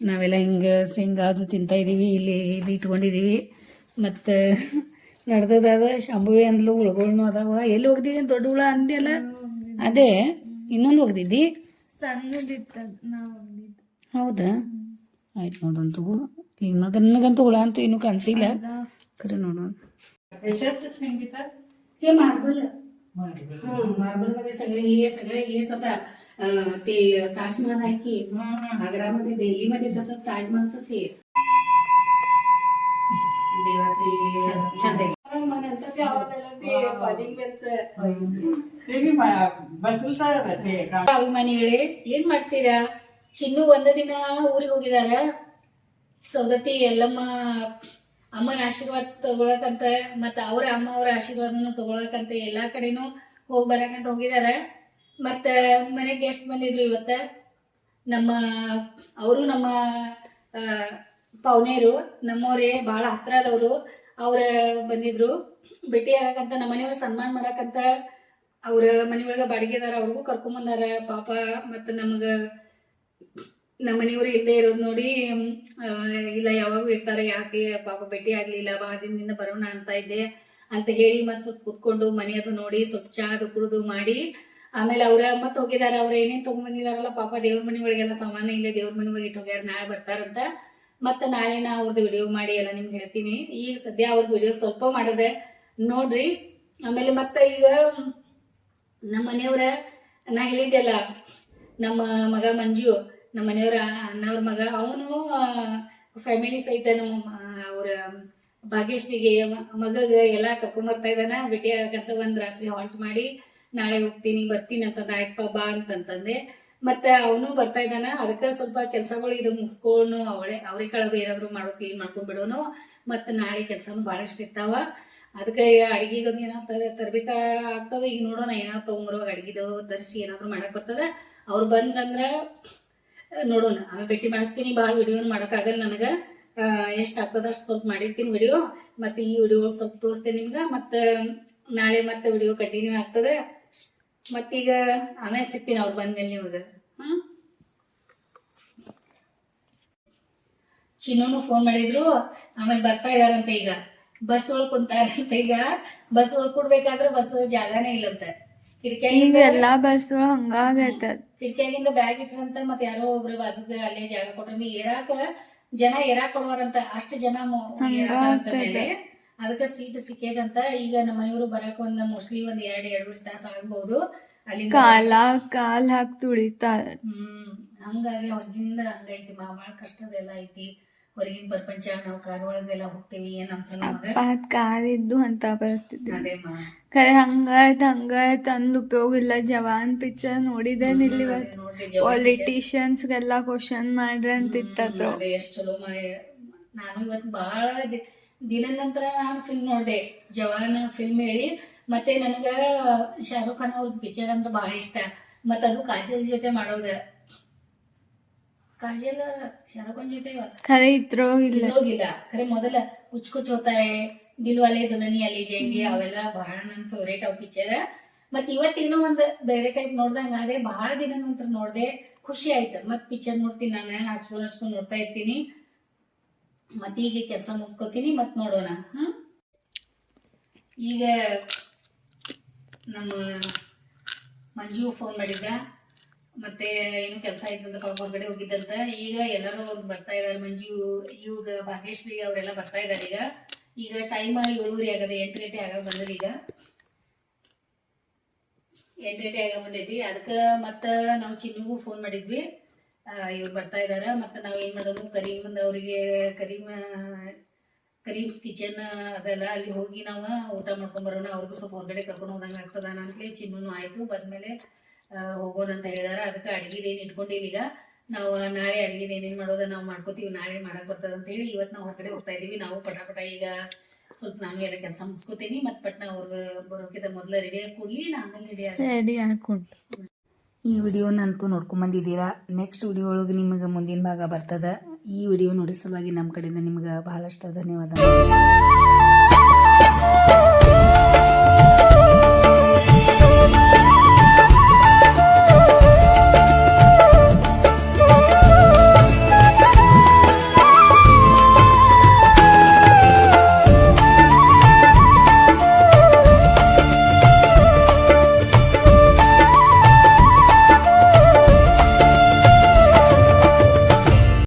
ನಾವೆಲ್ಲ ಹಿಂಗೆ ಶೇಂಗಾ ಅದು ತಿಂತಾ ಇದ್ದೀವಿ. ಇಲ್ಲಿ ಇದು ಇಟ್ಕೊಂಡಿದ್ದೀವಿ. ಮತ್ತು ನಡೆದದ ಶಾಂಭವಿ ಅಂದ್ಲು ಹುಳುಗಳ್ನು ಅದಾವ. ಎಲ್ಲಿ ಹೋಗ್ದಿದ್ದಿ ದೊಡ್ಡ ಹುಳ ಅಂದೆಲ್ಲ, ಅದೇ ಇನ್ನೊಂದು ಹೋಗ್ದಿದ್ದಿ ಸಣ್ಣದಿತ್ತ. ಹೌದಾ, ಆಯ್ತು ನೋಡಂತೂ ಕ್ಲೀನ್ ಮಾಡಿ. ನನಗಂತೂ ಹುಳ ಅಂತೂ ಇನ್ನೂ ಕಾಣಿಸಿಲ್ಲ ಖರೆ. ನೋಡೋಣ. हे मार्बल मध्ये सगळे हेच आता ते ताजमहल आहे की आग्रामध्ये, दिल्लीमध्ये तसं ताजमहलचं सेट देवाचे छान आहे. नंतर ते आवाज आला ते कॉलिंग बेलचं. ಅಭಿಮಾನಿಗಳೇ ಏನ್ ಮಾಡ್ತೀರಾ? ಚಿನ್ನು ಒಂದು ದಿನ ಊರಿಗೆ ಹೋಗಿದಾರ. ಸೌದತ್ತಿ ಎಲ್ಲಮ್ಮ ಅಮ್ಮನ ಆಶೀರ್ವಾದ ತಗೊಳಕಂತ, ಮತ್ತು ಅವರ ಅಮ್ಮ ಅವರ ಆಶೀರ್ವಾದನ ತಗೊಳಕಂತ ಎಲ್ಲ ಕಡೆನೂ ಹೋಗಿ ಬರಕಂತ ಹೋಗಿದಾರ. ಮತ್ತು ಮನೆಗೆ ಗೆಸ್ಟ್ ಬಂದಿದ್ರು ಇವತ್ತು. ಅವರು ನಮ್ಮ ಪೌನೇರು, ನಮ್ಮವ್ರೆ, ಭಾಳ ಹತ್ರದವರು. ಅವ್ರ ಬಂದಿದ್ರು ಭೇಟಿ ಆಗಕ್ಕಂತ, ನಮ್ಮ ಮನೆಯವ್ರ ಸನ್ಮಾನ ಮಾಡಕ್ಕಂತ. ಅವ್ರ ಮನೆಯೊಳಗೆ ಬಾಡಿಗೆದಾರ, ಅವ್ರಿಗೂ ಕರ್ಕೊಂಬಂದಾರ ಪಾಪ. ಮತ್ತು ನಮ್ಮ ಮನೆಯವ್ರು ಇಲ್ಲದೆ ಇರೋದು ನೋಡಿ, ಇಲ್ಲ ಯಾವಾಗೂ ಇರ್ತಾರೆ, ಯಾಕೆ ಪಾಪ ಭೇಟಿ ಆಗಲಿಲ್ಲ, ಭಾಳ ದಿನದಿಂದ ಬರೋಣ ಅಂತ ಇದ್ದೆ ಅಂತ ಹೇಳಿ ಮತ್ತೆ ಸ್ವಲ್ಪ ಕೂತ್ಕೊಂಡು ಮನೆ ಅದು ನೋಡಿ ಸ್ವಲ್ಪ ಚಾ ಅದು ಕುಡಿದು ಮಾಡಿ ಆಮೇಲೆ ಮತ್ತೆ ಹೋಗಿದಾರ. ಅವ್ರು ಏನೇನು ತೊಗೊಂಡ್ಬಂದಿದಾರಲ್ಲ ಪಾಪ, ದೇವ್ರ ಮನೆ ಒಳಗೆಲ್ಲ ಸಾಮಾನು ಇಲ್ಲೇ ದೇವ್ರ ಮನೆ ಒಳಗೆ ಇಟ್ಟು ಹೋಗ್ಯಾರ, ನಾಳೆ ಬರ್ತಾರಂತ. ಮತ್ತೆ ನಾಳೆ ನಾ ಅವ್ರದ್ದು ವಿಡಿಯೋ ಮಾಡಿ ಎಲ್ಲ ನಿಮ್ಗೆ ಹೇಳ್ತೀನಿ. ಈಗ ಸದ್ಯ ಅವ್ರದ್ದು ವಿಡಿಯೋ ಸ್ವಲ್ಪ ಮಾಡಿದೆ ನೋಡ್ರಿ. ಆಮೇಲೆ ಮತ್ತೆ ಈಗ ನಮ್ಮ ಮನೆಯವ್ರ, ನಾ ಹೇಳಿದ್ದೆಲ್ಲ, ನಮ್ಮ ಮಗ ಮಂಜು, ನಮ್ಮ ಮನೆಯವ್ರ ಅಣ್ಣವ್ರ ಮಗ, ಅವನು ಫ್ಯಾಮಿಲಿ ಸಹಿತ ನಮ್ಮ ಅವ್ರ ಭಾಗ್ಯಶ್ರೀಗೆ ಮಗಗ ಎಲ್ಲ ಕರ್ಕೊಂಡ್ಬರ್ತಾ ಇದ್ದಾನ. ಭೇಟಿ ಆಗಕ್ಕಂತ ಒಂದು ರಾತ್ರಿ ಹಾಲ್ಟ್ ಮಾಡಿ ನಾಳೆ ಬರ್ತೀನಿ ಅಂತಂದ. ಆಯ್ತಪ್ಪ ಬಾ ಅಂತಂತಂದೆ. ಮತ್ತೆ ಅವನು ಬರ್ತಾ ಇದ್ದಾನ. ಅದಕ್ಕೆ ಸ್ವಲ್ಪ ಕೆಲಸಗಳು ಇದು ಮುಗಿಸ್ಕೊಂಡು ಅವ್ರಿಗೆ ಕಳದು ಏನಾದ್ರು ಕ್ಲೀನ್ ಮಾಡ್ಕೊಂಡ್ಬಿಡೋನು. ಮತ್ತು ನಾಳೆ ಕೆಲಸನೂ ಭಾಳಷ್ಟು ಇರ್ತಾವ. ಅದಕ್ಕೆ ಅಡಿಗೆಗೆ ಅದು ಏನಾದ್ರು ತರ್ಬೇಕಾಗ್ತದ. ಈಗ ನೋಡೋಣ ಏನಾದ್ರು ತೊಗೊಂಬರುವಾಗ ಅಡಿಗೆದು ತರಿಸಿ ಏನಾದ್ರು ಮಾಡಕ್ ಬರ್ತದ. ಅವ್ರು ಬಂದ್ರಂದ್ರೆ ನೋಡೋಣ, ಆಮೇಲೆ ಭೇಟಿ ಮಾಡಿಸ್ತೀನಿ. ಭಾಳ ವಿಡಿಯೋನು ಮಾಡೋಕ್ಕಾಗಲ್ಲ ನನಗೆ, ಎಷ್ಟು ಆಗ್ತದ ಅಷ್ಟು ಸ್ವಲ್ಪ ಮಾಡಿರ್ತೀನಿ ವಿಡಿಯೋ. ಮತ್ತು ಈ ವಿಡಿಯೋ ಸ್ವಲ್ಪ ತೋರಿಸ್ತೇನೆ ನಿಮ್ಗೆ. ಮತ್ತು ನಾಳೆ ಮತ್ತೆ ವಿಡಿಯೋ ಕಂಟಿನ್ಯೂ ಆಗ್ತದೆ. ಮತ್ತೀಗ ಆಮೇಲೆ ಸಿಗ್ತೀನಿ ಅವ್ರು ಬಂದ್ಮೇಲೆ ನಿಮಗೆ. ಚಿನ್ನೂನು ಫೋನ್ ಮಾಡಿದ್ರು, ಆಮೇಲೆ ಬರ್ತಾ ಇದಾರಂತೆ. ಈಗ ಬಸ್ ಒಳಗೆ ಕುಂತಾರಂತ. ಈಗ ಬಸ್ ಒಳಗೆ ಕೊಡ್ಬೇಕಾದ್ರೆ ಬಸ್ ಜಾಗನೇ ಇಲ್ಲಂತ. ಕಿಟಕಿಯಾಗಿಂದ ಎಲ್ಲಾ ಬಸ್ ಹಂಗಾಗೈತ. ಕಿಟಕಿಯಾಗಿಂದ ಬ್ಯಾಗ್ ಇಟ್ರಂತ. ಮತ್ತೆ ಯಾರೋ ಒಬ್ರು ಬಾಜುಗ ಅಲ್ಲೇ ಜಾಗ ಕೊಟ್ರಿ ಜನ ಏರಾಕ್ ಕೊಡುವಾರಂತ. ಅಷ್ಟು ಜನ ಮೇಲೆ ಅದಕ್ಕೆ ಸೀಟ್ ಸಿಕ್ಕೇದಂತ. ಈಗ ನಮ್ಮ ಮನೆಯವರು ಬರಕ್ ಮೋಸ್ಟ್ಲಿ ಒಂದ್ 2-2.5 ತಾಸು ಆಗ್ಬಹುದು. ಅಲ್ಲಿ ಕಾಲ್ ಹಾಕಿ ತುಳಿತಾರ. ಹಂಗಾಗಿ ಹೊರಗಿಂದ ಹಂಗೈತಿ, ಭಾಳ ಕಷ್ಟದೆಲ್ಲ ಐತಿ. ಹೊರಗಿನ ಪ್ರಪಂಚ. ನಾವು ಕಾರ್ ಒಳಗೆಲ್ಲ ಹೋಗ್ತೇವಿ, ಏನ್ ಅನ್ಸಲ್ಲ ಕಾರ್ ಇದ್ದು ಅಂತ ಪರಿಸ್ಥಿತಿ. ಅದೇಮ್ಮ ಖರೆ ಹಂಗಾಯ್ತು ಅಂದ್ ಉಪಯೋಗ ಇಲ್ಲ. ಜವಾನ್ ಪಿಕ್ಚರ್ ನೋಡಿದೇನಿಲ್ಲ. ಪೊಲಿಟಿಷಿಯನ್ಸ್ಗೆಲ್ಲ ಕ್ವಶನ್ ಮಾಡ್ರಿ ಅಂತಿತ್ತು. ಎಷ್ಟು ಚಲೋ. ನಾನು ಇವತ್ತು ಬಹಳ ದಿನದ ನಂತರ ನಾನು ಫಿಲ್ಮ್ ನೋಡಿದೆ, ಜವಾನ್ ಫಿಲ್ಮ್ ಹೇಳಿ. ಮತ್ತೆ ನನಗ ಶಾರುಖ್ ಖಾನ್ ಅವ್ರದ್ದು ಪಿಕ್ಚರ್ ಅಂದ್ರೆ ಬಹಳ ಇಷ್ಟ. ಮತ್ತೆ ಅದು ಕಾಜಲ್ ಜೊತೆ ಮಾಡೋದ. ಕಾಜಲ್ ಶಾರುಖ್ ಖಾನ್ ಜೊತೆ ಖರೆ ಇದ್ರೋಗಿಲ್ಲ. ಖರೆ ಮೊದಲ ಕುಚ್ ಕುಚ್ ಹೋತಾಯ್, ದಿಲ್ವಾಲೆ ದುಲ್ಹನಿಯಾ ಲೇ ಜಾಯೇಂಗೆ ಅವೆಲ್ಲ ಬಹಳ ನನ್ನ ಫೇವ್ರೇಟ್ ಅವ್ ಪಿಕ್ಚರ್. ಮತ್ತೆ ಇವತ್ತೇನೋ ಒಂದು ಬೇರೆ ಟೈಪ್ ನೋಡ್ದಂಗ ಅದೇ. ಬಹಳ ದಿನ ನಂತರ ನೋಡ್ದೆ, ಖುಷಿ ಆಯ್ತು. ಮತ್ತೆ ಪಿಕ್ಚರ್ ನೋಡ್ತೀನಿ, ನಾನು ಹಚ್ಕೊಂಡು ನೋಡ್ತಾ ಇರ್ತೀನಿ. ಮತ್ತೆ ಈಗ ಕೆಲಸ ಮುಗಿಸ್ಕೊತೀನಿ, ಮತ್ತೆ ನೋಡೋಣ. ಈಗ ನಮ್ಮ ಮಂಜು ಫೋನ್ ಮಾಡಿದ್ದ, ಮತ್ತೆ ಏನು ಕೆಲಸ ಆಯ್ತಂತ ಪಾಪ ಹೊರಗಡೆ ಹೋಗಿದ್ದಂತ. ಈಗ ಎಲ್ಲರೂ ಬರ್ತಾ ಇದಾರೆ. ಮಂಜು, ಇವಾಗ ಭಾಗ್ಯಶ್ರೀ ಅವರೆಲ್ಲ ಬರ್ತಾ ಇದಾರೆ. ಈಗ ಟೈಮ್ 7:30 ಆಗದೆ, 8 ಗಂಟೆ ಆಗ ಬಂದದ. ಈಗ 8 ಗಂಟೆ ಆಗ ಬಂದೈತಿ. ಅದಕ್ಕೆ ಮತ್ತೆ ನಾವು ಚಿನ್ನುಗೂ ಫೋನ್ ಮಾಡಿದ್ವಿ, ಇವ್ರು ಬರ್ತಾ ಇದಾರ. ಮತ್ತೆ ನಾವು ಏನ್ ಮಾಡೋದು, ಅವರಿಗೆ ಕರೀಮ್ಸ್ ಕಿಚನ್ ಅದೆಲ್ಲ, ಅಲ್ಲಿ ಹೋಗಿ ನಾವು ಊಟ ಮಾಡ್ಕೊಂಡ್ ಬರೋಣ. ಅವ್ರಿಗೂ ಸ್ವಲ್ಪ ಹೊರಗಡೆ ಕರ್ಕೊಂಡು ಹೋದಂಗೆ ಆಗ್ತದ ಅಂತಲೇ ಚಿನ್ನೂ ಆಯ್ತು ಬಂದ್ಮೇಲೆ ಹೋಗೋಣ ಅಂತ ಹೇಳಿದಾರ. ಅದಕ್ಕೆ ಅಡ್ಗಿದೇನು ಇಟ್ಕೊಂಡಿಲ್ಲ. ಈಗ ನಾವು ನಾಳೆ ಅಡ್ಗಿದೇನೇನು ಮಾಡೋದ ನಾವು ಮಾಡ್ಕೋತೀವಿ, ನಾಳೆ ಮಾಡಕ್ ಬರ್ತದ ಅಂತ ಹೇಳಿ ಇವತ್ತು ನಾವು ಹೊರಗಡೆ ಹೋಗ್ತಾ ಇದೀವಿ. ನಾವು ಪಟ ಈಗ ಸ್ವಲ್ಪ ನಾನು ಎಲ್ಲ ಕೆಲಸ ಮುಗಿಸ್ಕೋತೀನಿ. ಮತ್ತೆ ಪಟ್ನ ಅವ್ರಿಗೆ ಬರೋಕ್ಕಿಂತ ಮೊದಲು ರೆಡಿ ಆಗಿ ಕೊಡ್ಲಿ, ಆಮೇಲೆ ರೆಡಿ ಹಾಕೊಂಡು ಈ ವಿಡಿಯೋನಂತೂ ನೋಡ್ಕೊಂಬಂದಿದ್ದೀರಾ. ನೆಕ್ಸ್ಟ್ ವಿಡಿಯೋ ಒಳಗೆ ನಿಮಗೆ ಮುಂದಿನ ಭಾಗ ಬರ್ತದೆ. ಈ ವಿಡಿಯೋ ನೋಡಿ ಸಲುವಾಗಿ ನಮ್ಮ ಕಡೆಯಿಂದ ನಿಮ್ಗೆ ಬಹಳಷ್ಟು ಧನ್ಯವಾದ.